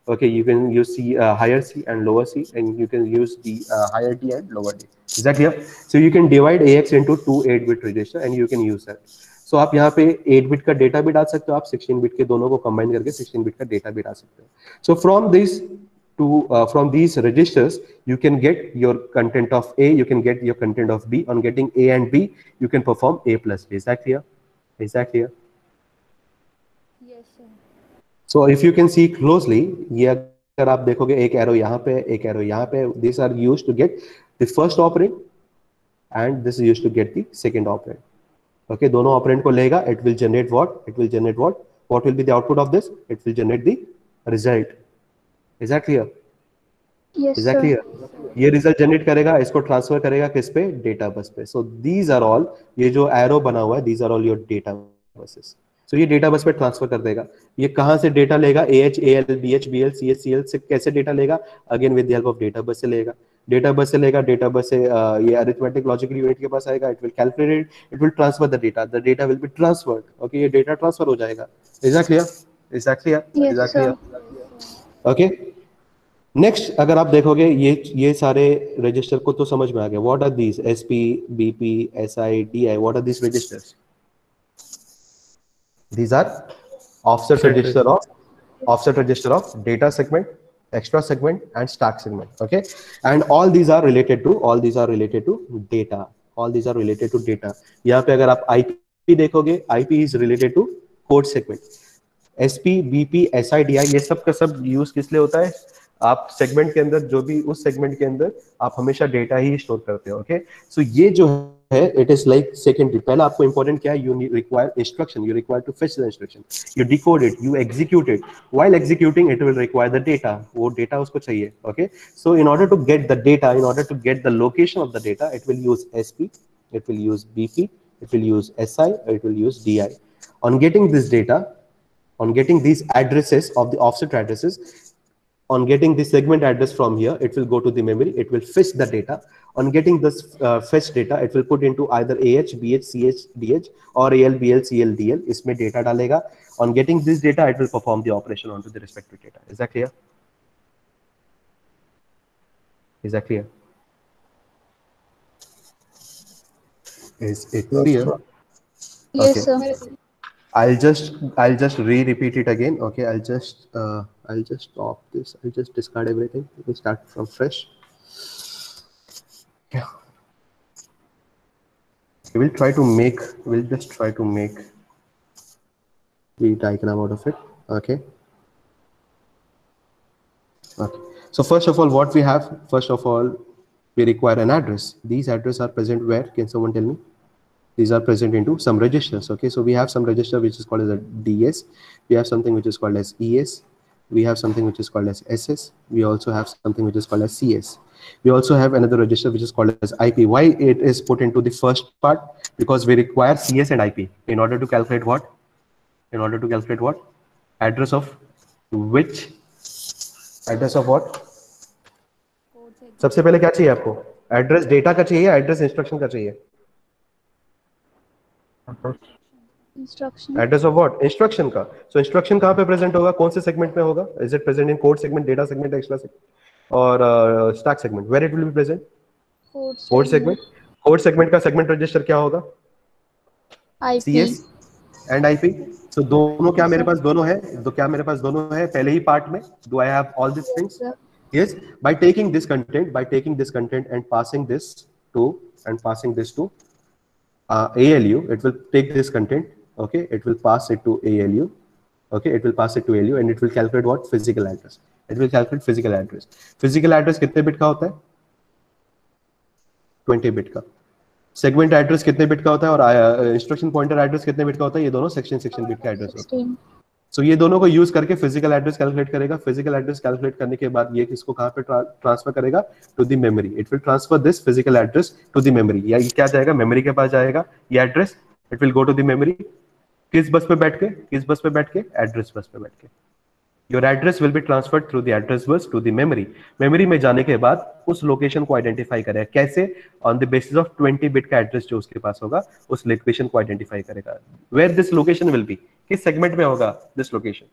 Okay, you can use higher C and lower C, and you can use the higher D and lower D. Is that clear? So you can divide AX into 2 8-bit register, and you can use that. So आप यहाँ पे 8-bit का data भी डाल सकते हो, आप 16-bit के दोनों को कंबाइन करके 16-bit का डेटा भी डाल सकते हो। So from these registers you can get your content of A, you can get your content of B. On getting A and B, you can perform A plus B. Is that clear? Is that clear? Yes, sir. So if you can see closely, ये अगर आप देखोगे एक arrow यहाँ पे, एक arrow यहाँ पे, these are used to get the first operand and this is used to get the second operand. Okay, दोनों ऑपरेंड को लेगा, it will generate what? It will generate what? What will be the output of this? It will generate the result. Is that clear? Yes, Is that sir. clear? ये result generate करेगा, इसको transfer करेगा किस पे? Data bus पे। So these are all, ये जो arrow बना हुआ है, these are all your data buses. So ये डेटा बस पे ट्रांसफर कर देगा। ये कहां से डेटा लेगा? AH, AL, BH, BL, CH, CL से कैसे डेटा लेगा? Again with the help of data bus से लेगा। डेटा बस से लेगा, डेटा बस से ये अरिथमेटिक लॉजिकल यूनिट के पास आएगा, it will calculate, it will transfer the data will be transferred. Okay, ये डेटा ट्रांसफर हो जाएगा। Is that clear? Is that clear? Is Yes, that sir. Clear? Okay, next अगर आप देखोगे ये सारे रजिस्टर को तो समझ में आ गया। What are these? SP, BP, SI, DI, what are these registers? These are offset register of data segment, extra segment, and stack segment. Okay, and all these are related to data. All these are related to data. यहाँ पे अगर आप IP देखोगे, IP is related to code segment. SP, BP, SI, DI, ये सब का सब use किस लिए होता है? आप सेगमेंट के अंदर, जो भी उस सेगमेंट के अंदर आप हमेशा डेटा ही स्टोर करते हो। ओके, सो ये जो है इट इज लाइक सेकेंडरी। पहला आपको इंपॉर्टेंट क्या है? You require instruction, you require to fetch the instruction, you decode it, you execute it. While executing it will require the data, वो डेटा उसको चाहिए। Okay, so in order to get the data, in order to get the location of the data, it will use SP, it will use BP, it will use SI, or it will use DI. On getting this data, on getting these addresses of the offset addresses, on getting the segment address from here, it will go to the memory, it will fetch the data. On getting this fetch data, it will put into either AH, BH, CH, DH, or AL, BL, CL, DL. इसमें data डालेगा. On getting this data, it will perform the operation onto the respective data. Is that clear? Is that clear? Is it clear? Yes, Okay. sir. I'll just repeat it again. Okay, I'll just stop this. I'll just discard everything. We'll start from fresh. Yeah. We'll just try to make the diagram out of it. Okay. Okay. So first of all, what we have? First of all, we require an address. These addresses are present where? Can someone tell me? These are present into some registers. Okay, so we have some register which is called as a DS. We have something which is called as ES. We have something which is called as SS. We also have something which is called as CS. We also have another register which is called as IP. Why it is put into the first part? Because we require CS and IP in order to calculate what? In order to calculate what? Address of which? Address of what? सबसे पहले क्या चाहिए आपको? Address data का चाहिए, address instruction का चाहिए? Instruction. Address of what? Instruction का. सो इंस्ट्रक्शन कहाँ पे प्रेजेंट होगा? कौन से सेगमेंट में होगा? Is it present in code segment, data segment, extra segment और stack segment? Where it will be present? Code code segment. Segment. Code segment का सेगमेंट रजिस्टर क्या होगा? IP. CS and IP. So दोनों क्या Yes, मेरे sir. पास दोनों है? तो क्या मेरे पास दोनों है पहले ही पार्ट में? Do I have all this Yes, things? sir. Yes, by taking this content and passing this to ALU, it will take this content, okay, it will pass it to ALU, okay, it will pass it to ALU and it will calculate what? Physical address. It will calculate physical address. Physical address कितने bit का होता है? 20 bit का. Segment address कितने bit का होता है और इंस्ट्रक्शन पॉइंटर एड्रेस कितने बिट का होता है? ये दोनों सेक्शन बिट का एड्रेस होता है. 16. सो ये दोनों को यूज करके फिजिकल एड्रेस कैलकुलेट करेगा. फिजिकल एड्रेस कैलकुलेट करने के बाद ये किसको कहां पे ट्रांसफर करेगा? To the memory. It will transfer this physical address to the memory. या ये क्या जाएगा? मेमोरी के पास जाएगा ये address. It will go to the memory. किस बस पे बैठ के? एड्रेस बस पे बैठ के. Your address will be transferred through the address bus to the memory. Memory में जाने के बाद उस लोकेशन को आइडेंटिफाई करेगा. कैसे? On the basis of 20 bit का एड्रेस जो उसके पास होगा उस लोकेशन को आइडेंटिफाई करेगा. Where this location will be? किस सेगमेंट में होगा this location?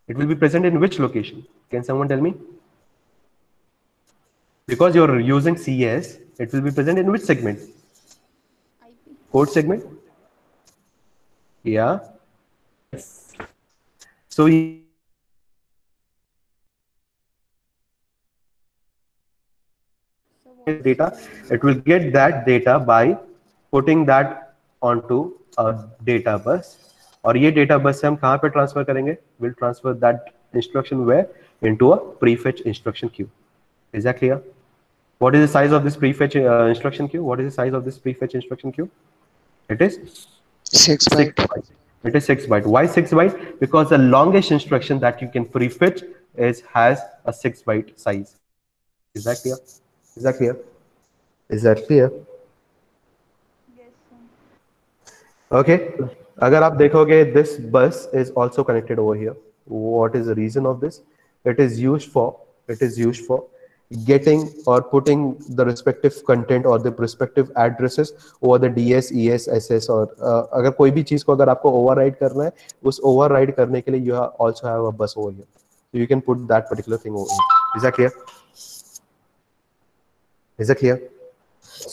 It will be present in which location? Can someone tell me? Because you're using CS, it will be present in which segment? IP. Code segment? Yeah. So data, it will get that data by putting that onto a data bus. और ये data बस से हम कहाँ पे transfer करेंगे? Will transfer that instruction where into a prefetch instruction queue. Is that clear? What is the size of this prefetch instruction queue? What is the size of this prefetch instruction queue? It is 6 byte. It is 6 byte. Why 6 byte? Because the longest instruction that you can prefetch has a 6 byte size. Is that clear? Is that clear? Is that clear? Yes, sir. Okay. अगर आप देखोगे this bus is also connected over here. What is the reason of this? It is used for getting or putting the respective content or the respective addresses over the DS, ES, SS और अगर कोई भी चीज को अगर आपको override करना है उस override करने के लिए you also have a bus over here. So you can put that particular thing over here. Is that clear? Is that clear?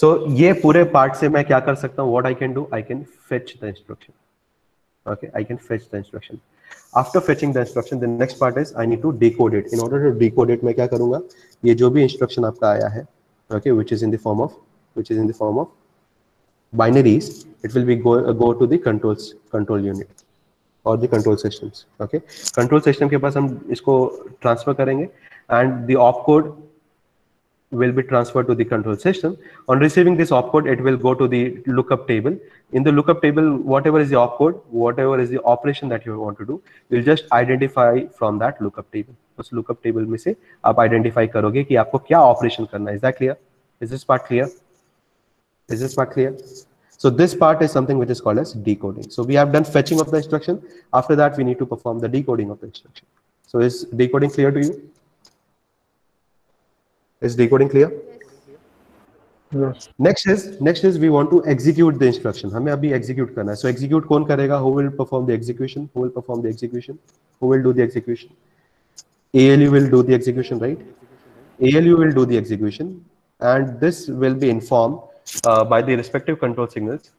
So ये पूरे पार्ट से मैं क्या कर सकता हूँ? What I can do? I can fetch the instruction. Okay, I can fetch the instruction. After fetching the instruction, the next part is I need to decode it. In order to decode it, मैं क्या करूँगा? ये जो भी instruction आपका आया है, okay, which is in the form of binaries, it will be go to the control unit or the control systems. Okay, control system के पास हम इसको transfer करेंगे and the opcode will be transferred to the control system. On receiving this opcode, it will go to the lookup table. In the lookup table, whatever is the opcode, whatever is the operation that you want to do, you'll just identify from that lookup table. उस lookup table में से आप identify करोगे कि आपको क्या operation करना है. Is that clear? Is this part clear? Is this part clear? So this part is something which is called as decoding. So we have done fetching of the instruction. After that, we need to perform the decoding of the instruction. So is decoding clear to you? Is decoding clear? Yes. Next is we want to execute the instruction. हमें अभी execute करना है. So execute कौन करेगा? Who will perform the execution? Who will perform the execution? Who will do the execution? ALU will do the execution, right? ALU will do the execution, and this will be informed by the respective control signals.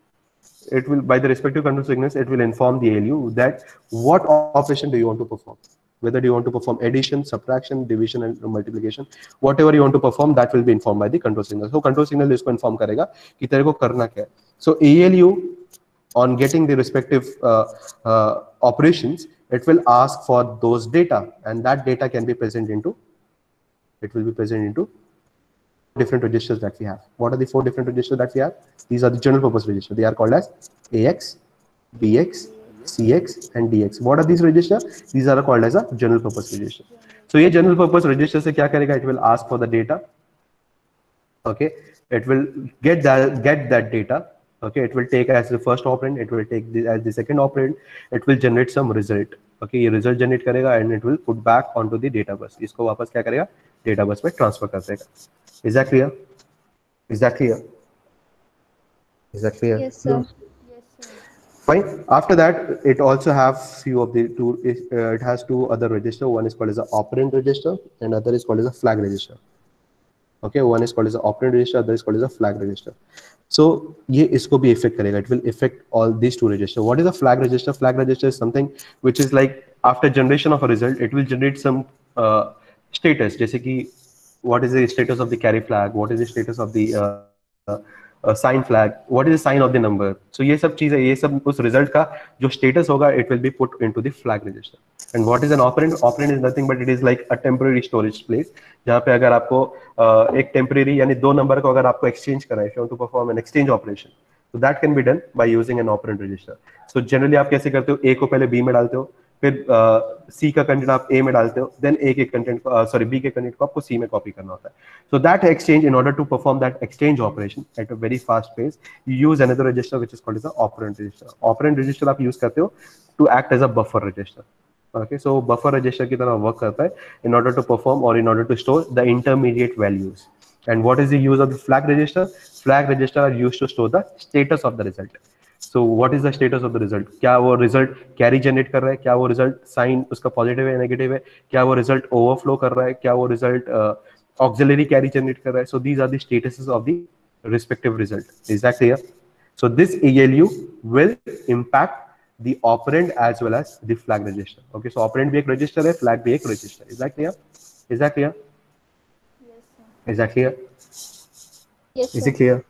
It will inform the ALU that what operation do you want to perform. Whether you want to perform addition, subtraction, division and multiplication, whatever you want to perform, that will be informed by the control signal. So control signal इसको inform करेगा कि तेरे को करना क्या है. So ALU, on getting the respective operations, it will ask for those data, and that data can be present into. It will be present into different registers that we have. What are the 4 different registers that we have? These are the general purpose registers. They are called as AX, BX, CX and DX. What are these registers? These are called as a general purpose register. So ये general purpose register से क्या करेगा? It will ask for the data. Okay, it will get that data. Okay, it will take as the first operand. It will take as the second operand. It will generate some result. Okay, ये result generate करेगा and it will put back onto the data bus. इसको वापस क्या करेगा? Data bus में transfer कर देगा. Is that clear? Is that clear? Is that clear? Yes, sir. Yes, sir. Fine. After that, it also have few of the two. It has two other register. One is called as a operand register, and other is called as a flag register. Okay, one is called as a operand register, other is called as a flag register. So ये इसको भी affect करेगा. It will affect all these two register. What is a flag register? Flag register is something which is like after generation of a result, it will generate some status. जैसे कि what is the status of the carry flag? What is the status of the sign flag? What is the sign of the number? So ये सब चीजें, ये सब उस result का जो status होगा, it will be put into the flag register. And what is an operand? Operand is nothing but it is like a temporary storage place. जहाँ पे अगर आपको एक temporary यानी दो नंबर को अगर आपको exchange करना है, if you want to perform an exchange operation, so that can be done by using an operand register. So generally आप कैसे करते हो? A को पहले B में डालते हो, फिर C का कंटेंट आप A में डालते हो, देन A के कंटेंट को सॉरी B के कंटेंट को आपको C में कॉपी करना होता है. So that exchange, in order to perform that exchange operation at a very fast pace, you use another register which is called as the operand register. Operand register आप use करते हो to act as a buffer register. Okay, so buffer register की तरह work करता है in order to perform or in order to store the intermediate values. And what is the use of the flag register? Flag register are used to store the status of the result. So what is the status of the result? क्या वो result carry generate कर रहा है? क्या वो result sign उसका positive है, negative है? क्या वो result overflow कर रहा है? क्या वो result auxiliary carry generate कर रहा है? So these are the statuses of the respective result. Is that clear? So this ALU will impact the operand as well as the flag register. Okay, so operand भी एक register है, flag भी एक register. Is that clear? Is that clear? Yes, sir. Is that clear? Yes, Is sir. it clear?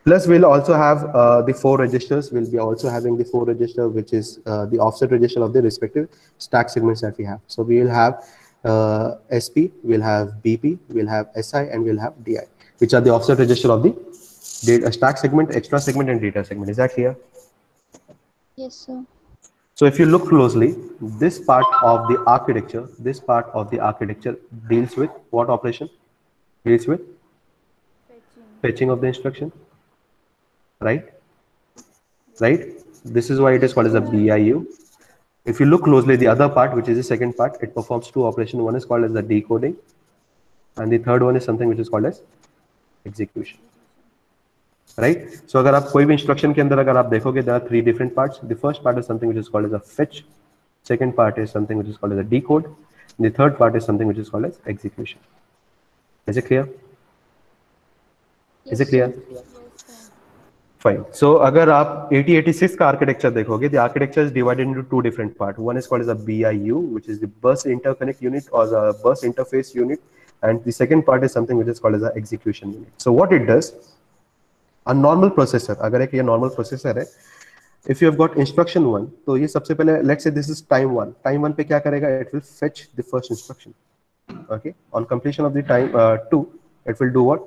Plus, we'll also have the four registers. We'll be also having the four register, which is the offset register of the respective stack segments that we have. So we will have SP, we'll have BP, we'll have SI, and we'll have DI, which are the offset register of the data stack segment, extra segment, and data segment. Is that clear? Yes, sir. So if you look closely, this part of the architecture, deals with what operation? Deals with fetching of the instruction. Right? This is why it is called as a BIU. If you look closely, the other part, which is the second part, it performs two operations. One is called as the decoding, and the third one is something which is called as execution. Right? So अगर आप कोई भी instruction के अंदर अगर आप देखोगे, there are three different parts. The first part is something which is called as a fetch. Second part is something which is called as a decode. And the third part is something which is called as execution. Is it clear? Is it clear? Fine. So अगर आप 8086 का architecture देखोगे, the architecture is divided into two different parts. One is called as a BIU, which is the bus interconnect unit or the bus interface unit, and the second part is something which is called as a execution unit. So what it does, a normal processor, अगर एक ये normal processor है, if you have got instruction 1, तो ये सबसे पहले, let's say this is time 1. Time 1 पे क्या करेगा? It will fetch the first instruction. Okay. On completion of the time 2, it will do what?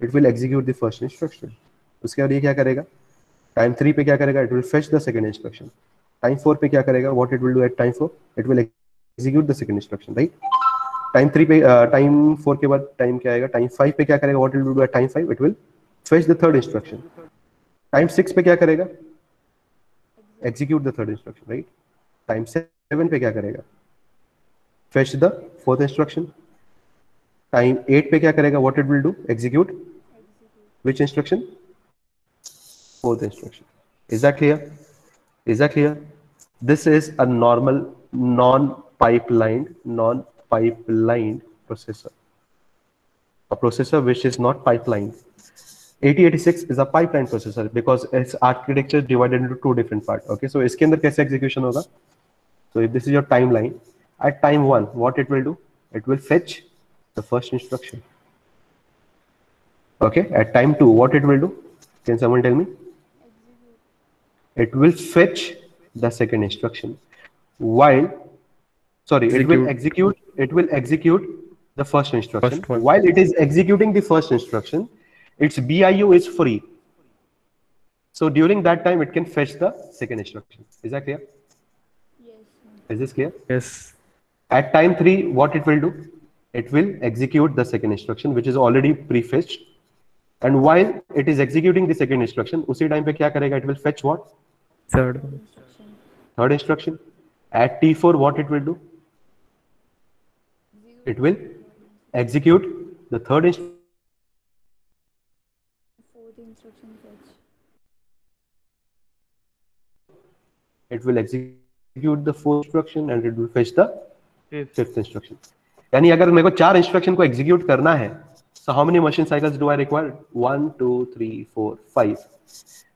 It will execute the first instruction. उसके बाद ये क्या करेगा? Time 3 पे क्या करेगा? It will fetch the second instruction. Time 4 पे क्या करेगा? What it will do at time 4? It will execute the second instruction, right? Time 3 पे time 4 के बाद time क्या आएगा? Time 5 पे क्या करेगा? What it will do at time 5? It will fetch the third instruction. Time 6 पे क्या करेगा? Execute the third instruction, right? Time 7 पे क्या करेगा? Fetch the fourth instruction. Time 8 पे क्या करेगा? What it will do? Execute which instruction? Fourth instruction. Is that clear? Is that clear? This is a normal non-pipelined processor. A processor which is not pipelined. 8086 is a pipeline processor because its architecture is divided into two different parts. Okay, so इसके अंदर कैसे execution होगा? So if this is your timeline, at time 1, what it will do? It will fetch the first instruction. Okay, at time 2, what it will do? Can someone tell me? It will fetch the second instruction. It will execute the first instruction. While it is executing the first instruction, its BIU is free. So during that time, it can fetch the second instruction. Is that clear? Yes, sir. Is this clear? Yes. At time 3, what it will do? It will execute the second instruction, which is already prefetched. And while it is executing the second instruction, उसी time पे क्या करेगा? It will fetch what? Third. Third instruction. At T4, what it will do? It will execute the third instruction. Fourth instruction fetch. it will execute the fourth instruction and it will fetch the fifth instruction. यानी अगर मेरे को 4 instruction को execute करना है, so how many machine cycles do I require? 1 2 3 4 5.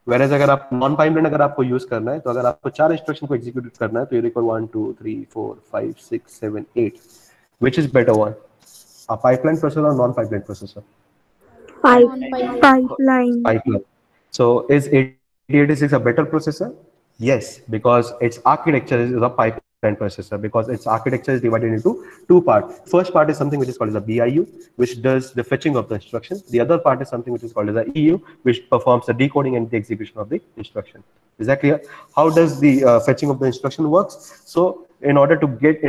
Whereas अगर आप non pipeline अगर आपको यूज करना है, तो अगर आपको 4 इंस्ट्रक्शन को एग्जीक्यूट करना है, तो you require 1 2 3 4 5 6 7 8. Which is better one? A pipeline processor or non-pipeline processor? Pipeline. Pipeline. So is 8086 a better processor? Yes, because its architecture is a pipeline processor, because its architecture is divided into 2 parts. First part is something which is called as a BIU, which does the fetching of the instruction. The other part is something which is called as a EU, which performs the decoding and the execution of the instruction. Is that clear? How does the fetching of the instruction works? So in order to get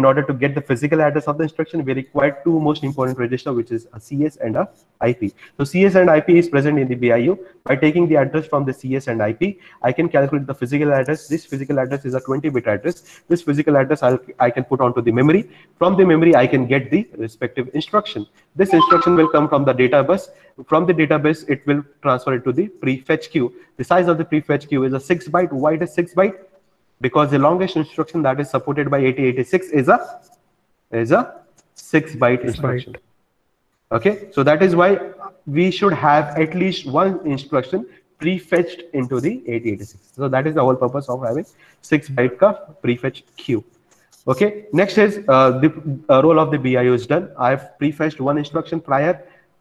the physical address of the instruction, we require 2 most important register, which is a CS and a IP. So CS and IP is present in the BIU. By taking the address from the CS and IP, I can calculate the physical address. This physical address is a 20-bit address. This physical address I can put onto the memory. From the memory, I can get the respective instruction. This instruction will come from the data bus. From the database, it will transfer it to the prefetch queue. The size of the prefetch queue is a 6 byte. Why it is 6 byte? Because the longest instruction that is supported by 8086 is a 6 byte instruction. Okay, so that is why we should have at least 1 instruction prefetched into the 8086. So that is the whole purpose of having 6 byte ka prefetch queue. Okay, next is the role of the BIO is done. I have prefetched 1 instruction prior.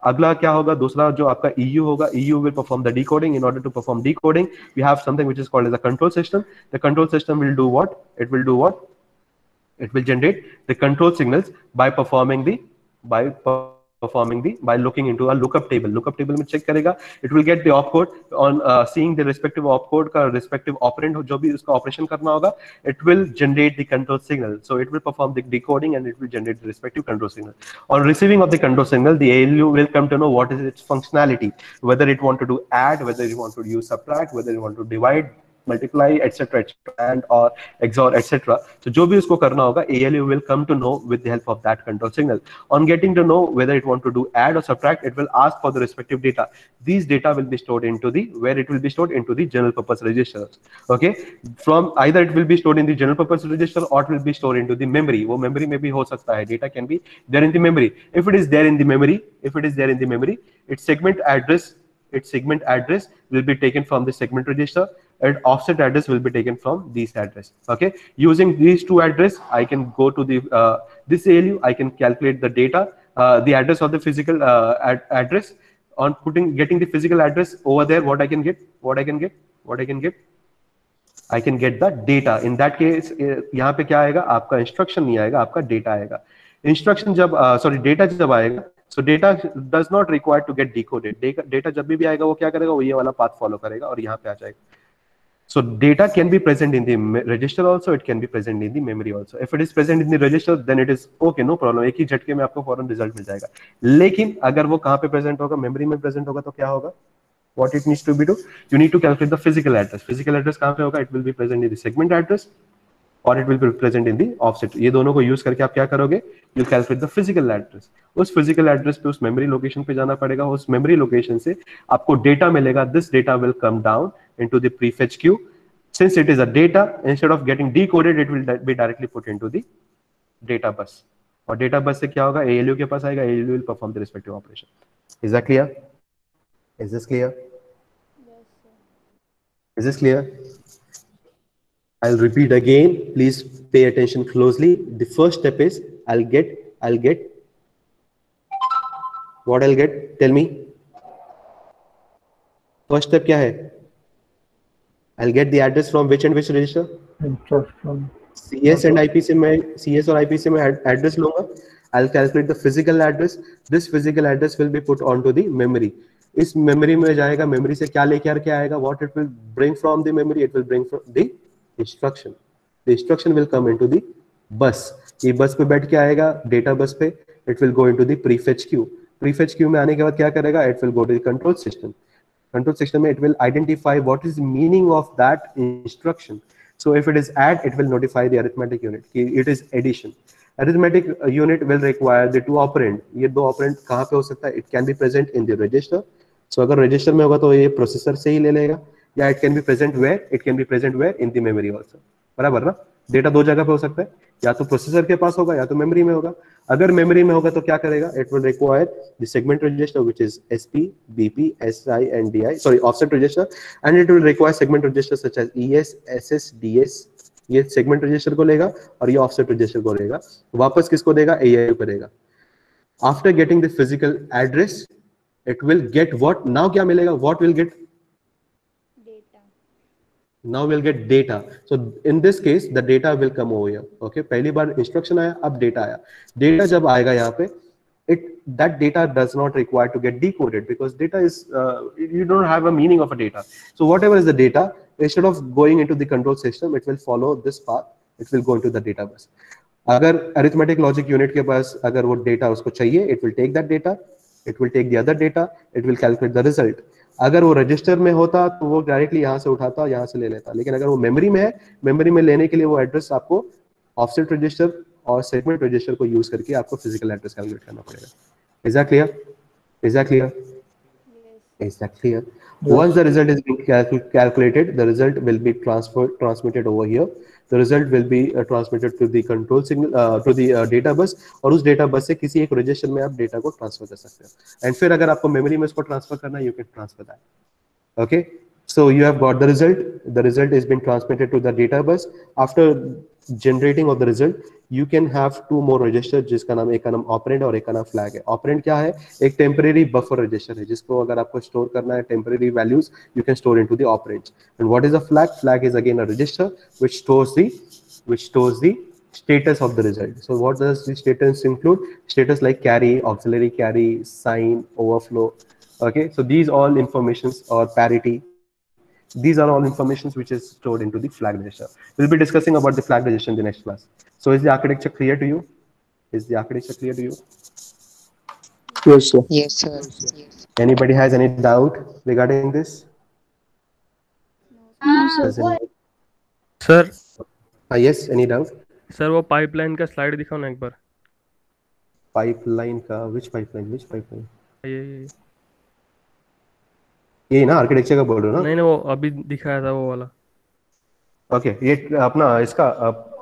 अगला क्या होगा, दूसरा जो आपका EU होगा, EU will perform the decoding. In order to perform decoding, we have something which is called as a control system. The control system will do what? It will do what? It will generate the control signals by looking into a lookup table. Lookup table में check करेगा. It will get the opcode on seeing the respective opcode का respective operand जो भी उसका operation करना होगा. It will generate the control signal. So it will perform the decoding and it will generate the respective control signal. On receiving of the control signal, the ALU will come to know what is its functionality, whether it want to do add, whether it want to use subtract, whether it want to divide, multiply, etc., and or XOR, etc. So जो भी उसको करना होगा, ALU will come to know with the help of that control signal. On getting to know whether it want to do add or subtract, it will ask for the respective data. These data will be stored into the general purpose registers. Okay, from either it will be stored in the general purpose register or it will be stored into the memory. वो memory में भी हो सकता है. Data can be there in the memory. If it is there in the memory, its segment address will be taken from the segment register, and offset address will be taken from these address. Okay, using these 2 address, I can go to the this ALU. I can calculate the data, the address of the physical address. On getting the physical address over there, what I can get? I can get the data. In that case, यहाँ पे क्या आएगा? आपका instruction नहीं आएगा, आपका data आएगा. Instruction जब data जब आएगा, so data does not require to get decoded. Data जब भी आएगा वो क्या करेगा? वो ये वाला path follow करेगा और यहाँ पे आ जाएगा. So data can be present in the register also, it can be present in the memory also. If it is present in the register, then it is okay, no problem. एक ही झटके में आपको फौरन रिजल्ट मिल जाएगा. लेकिन अगर वो कहाँ पे प्रेजेंट होगा? मेमोरी में प्रेजेंट होगा तो क्या होगा? What it needs to be do? You need to calculate the physical address. Physical address कहाँ पे होगा? It will be present in the segment address or it will be present in the offset. ये दोनों को use करके आप क्या करोगे? You calculate the physical address. उस physical address पे उस memory location पे जाना पड़ेगा. उस memory location से आपको data मिलेगा. This data will come down into the prefetch queue. Since it is a data, instead of getting decoded, it will be directly put into the data bus. और data bus से क्या होगा? ALU के पास आएगा. ALU will perform the respective operation. Is that clear? Is this clear? Yes, sir. Is this clear? I'll repeat again. Please pay attention closely. The first step is I'll get. What I'll get? Tell me. First step क्या है? I'll get the address from which and which register? Instruction. CS and IP से मैं CS और IP से मैं address लूँगा. I'll calculate the physical address. This physical address will be put onto the memory. इस memory में जाएगा. Memory से क्या लेके आएगा? What it will bring from the memory? It will bring from the instruction. The instruction will come into the bus. ये bus पे बैठ के आएगा. Data bus पे. It will go into the prefetch queue. Prefetch queue में आने के बाद क्या करेगा? It will go to the control system. Control system, it will identify what is the meaning of that instruction. So if it is add, it will notify the arithmetic unit. It is addition. Arithmetic unit will require the 2 operand. ये 2 operand कहाँ पे हो सकता है? It can be present in the register. So अगर register में होगा तो ये processor से ही ले लेगा. या it can be present where? It can be present where? In the memory also. बराबर ना। डेटा दो जगह पे हो सकता है, या तो प्रोसेसर के पास होगा या तो मेमोरी में होगा। अगर मेमोरी में होगा तो क्या करेगा, it will require the segment register which is SP, BP, SI and DI, sorry offset register, and it will require segment register such as ES, SS, DS। ये सेगमेंट रजिस्टर को लेगा और ये ऑफसेट रजिस्टर को लेगा, वापस किसको देगा, ALU करेगा। After getting the physical address it will get what, now क्या मिलेगा, what will get, Data. now we'll get data. So in this case the data will come over here. Okay, पहली बार instruction आया, अब data आया। Data जब आएगा यहाँ पे, that data does not require to get decoded because data is you don't have a meaning of a data. So whatever is the data, instead of going into the control system, it will follow this path, it will go into the data bus. अगर arithmetic logic unit के पास अगर वो data उसको चाहिए, it will take that data, it will take the other data, it will calculate the result. अगर वो register में होता तो वो डायरेक्टली यहाँ से उठाता, यहाँ से ले लेता, लेकिन अगर वो मेमोरी में है, मेमोरी में लेने के लिए वो एड्रेस आपको ऑफसेट रजिस्टर और सेगमेंट रजिस्टर को यूज करके आपको फिजिकल एड्रेस कैलकुलेट करना पड़ेगा। Is that clear? Is that clear? Is that clear? Once the result is being calculated, the result will be transmitted over here. The result will be transmitted to the control signal, to the data bus, और उस data bus से किसी एक register में आप data को transfer कर सकते हो। एंड फिर अगर आपको मेमोरी में इसको ट्रांसफर करना है, you can transfer that. Okay, so you have got the result. The result is being transmitted to the data bus. After generating of the result, you can have two more registers, जिसका नाम, एक का नाम operand और एक का नाम flag है। ऑपरेंड क्या है, एक टेम्परेरी बफर रजिस्टर है जिसको अगर आपको स्टोर करना है temporary values, you can store into the operand. And what is a flag? Flag is again a resistor which stores the status of the result. So what does the status include? Status like carry, auxiliary carry, sign, overflow. Okay, so these all informations, or parity, these are all informations which is stored into the flag register. We'll be discussing about the flag register in the next class. So is the architecture clear to you? Is the architecture clear to you? Yes, sir. Yes, sir. Yes. Anybody has any doubt regarding this? Does any- sir yes, any doubt? Sir वो pipeline का slide दिखाओ ना एक बार। Pipeline का, which pipeline? ये ये ना architecture का बोल रहे हो ना? नहीं नहीं, वो अभी दिखाया था वो वाला। ओके, ये अपना इसका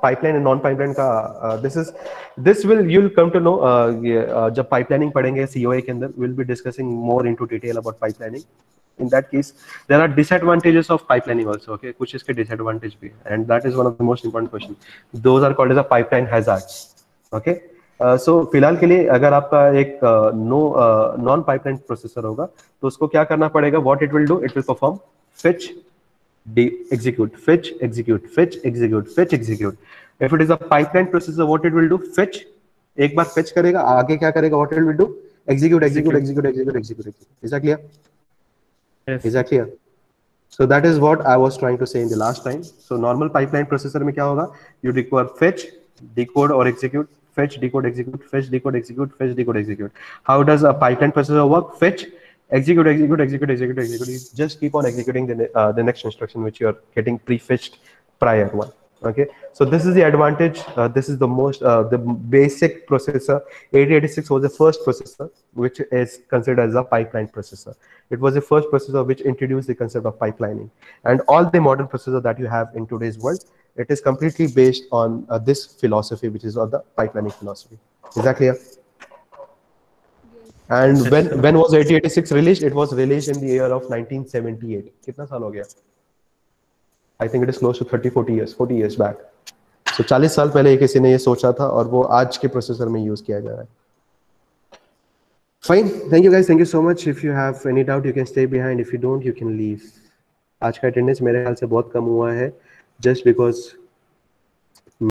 पाइपलाइन एंड नॉन पाइपलाइन का, this will you will come to know जब पाइपलाइनिंग पढ़ेंगे COA के अंदर, will be discussing more into detail about pipelining. In that case, there are disadvantages of pipelining also. Okay, कुछ इसके disadvantage भी है, and that is one of the most important question. Those are called as a pipeline hazards. Okay, so फिलहाल के लिए अगर आपका एक नॉन पाइपलाइन प्रोसेसर होगा तो उसको क्या करना पड़ेगा? What it will do? It will perform fetch, execute, fetch, execute, fetch, execute, fetch, execute. If it is a pipeline processor, what it will do? Fetch, एक बार fetch करेगा, आगे क्या करेगा? What it will do? Execute, execute, execute, execute, execute, execute. Is that clear? Yes. Is that clear? So that is what I was trying to say in the last time. So normal pipeline processor में क्या होगा? You require fetch, decode or execute, fetch, decode, execute, fetch, decode, execute, fetch, decode, execute. How does a pipeline processor work? Fetch, execute, execute, execute, execute, execute. You just keep on executing the next instruction which you are getting pre-fetched prior one. Okay, so this is the advantage. This is the most the basic processor. 8086 was the first processor which is considered as a pipeline processor. It was the first processor which introduced the concept of pipelining, and all the modern processors that you have in today's world, it is completely based on this philosophy, which is of the pipelining philosophy. Is that clear? And when was 8086 released? It was released in the year of 1978. कितना साल हो गया? I think it is close to 40 years back. So 40 साल पहले किसी ने ये सोचा था और वो आज के प्रोसेसर में यूज किया जा रहा है। Fine, thank you guys, thank you so much. If you have any doubt, you can stay behind. If you don't, you can leave. आज का अटेंडेंस मेरे ख्याल से बहुत कम हुआ है, just because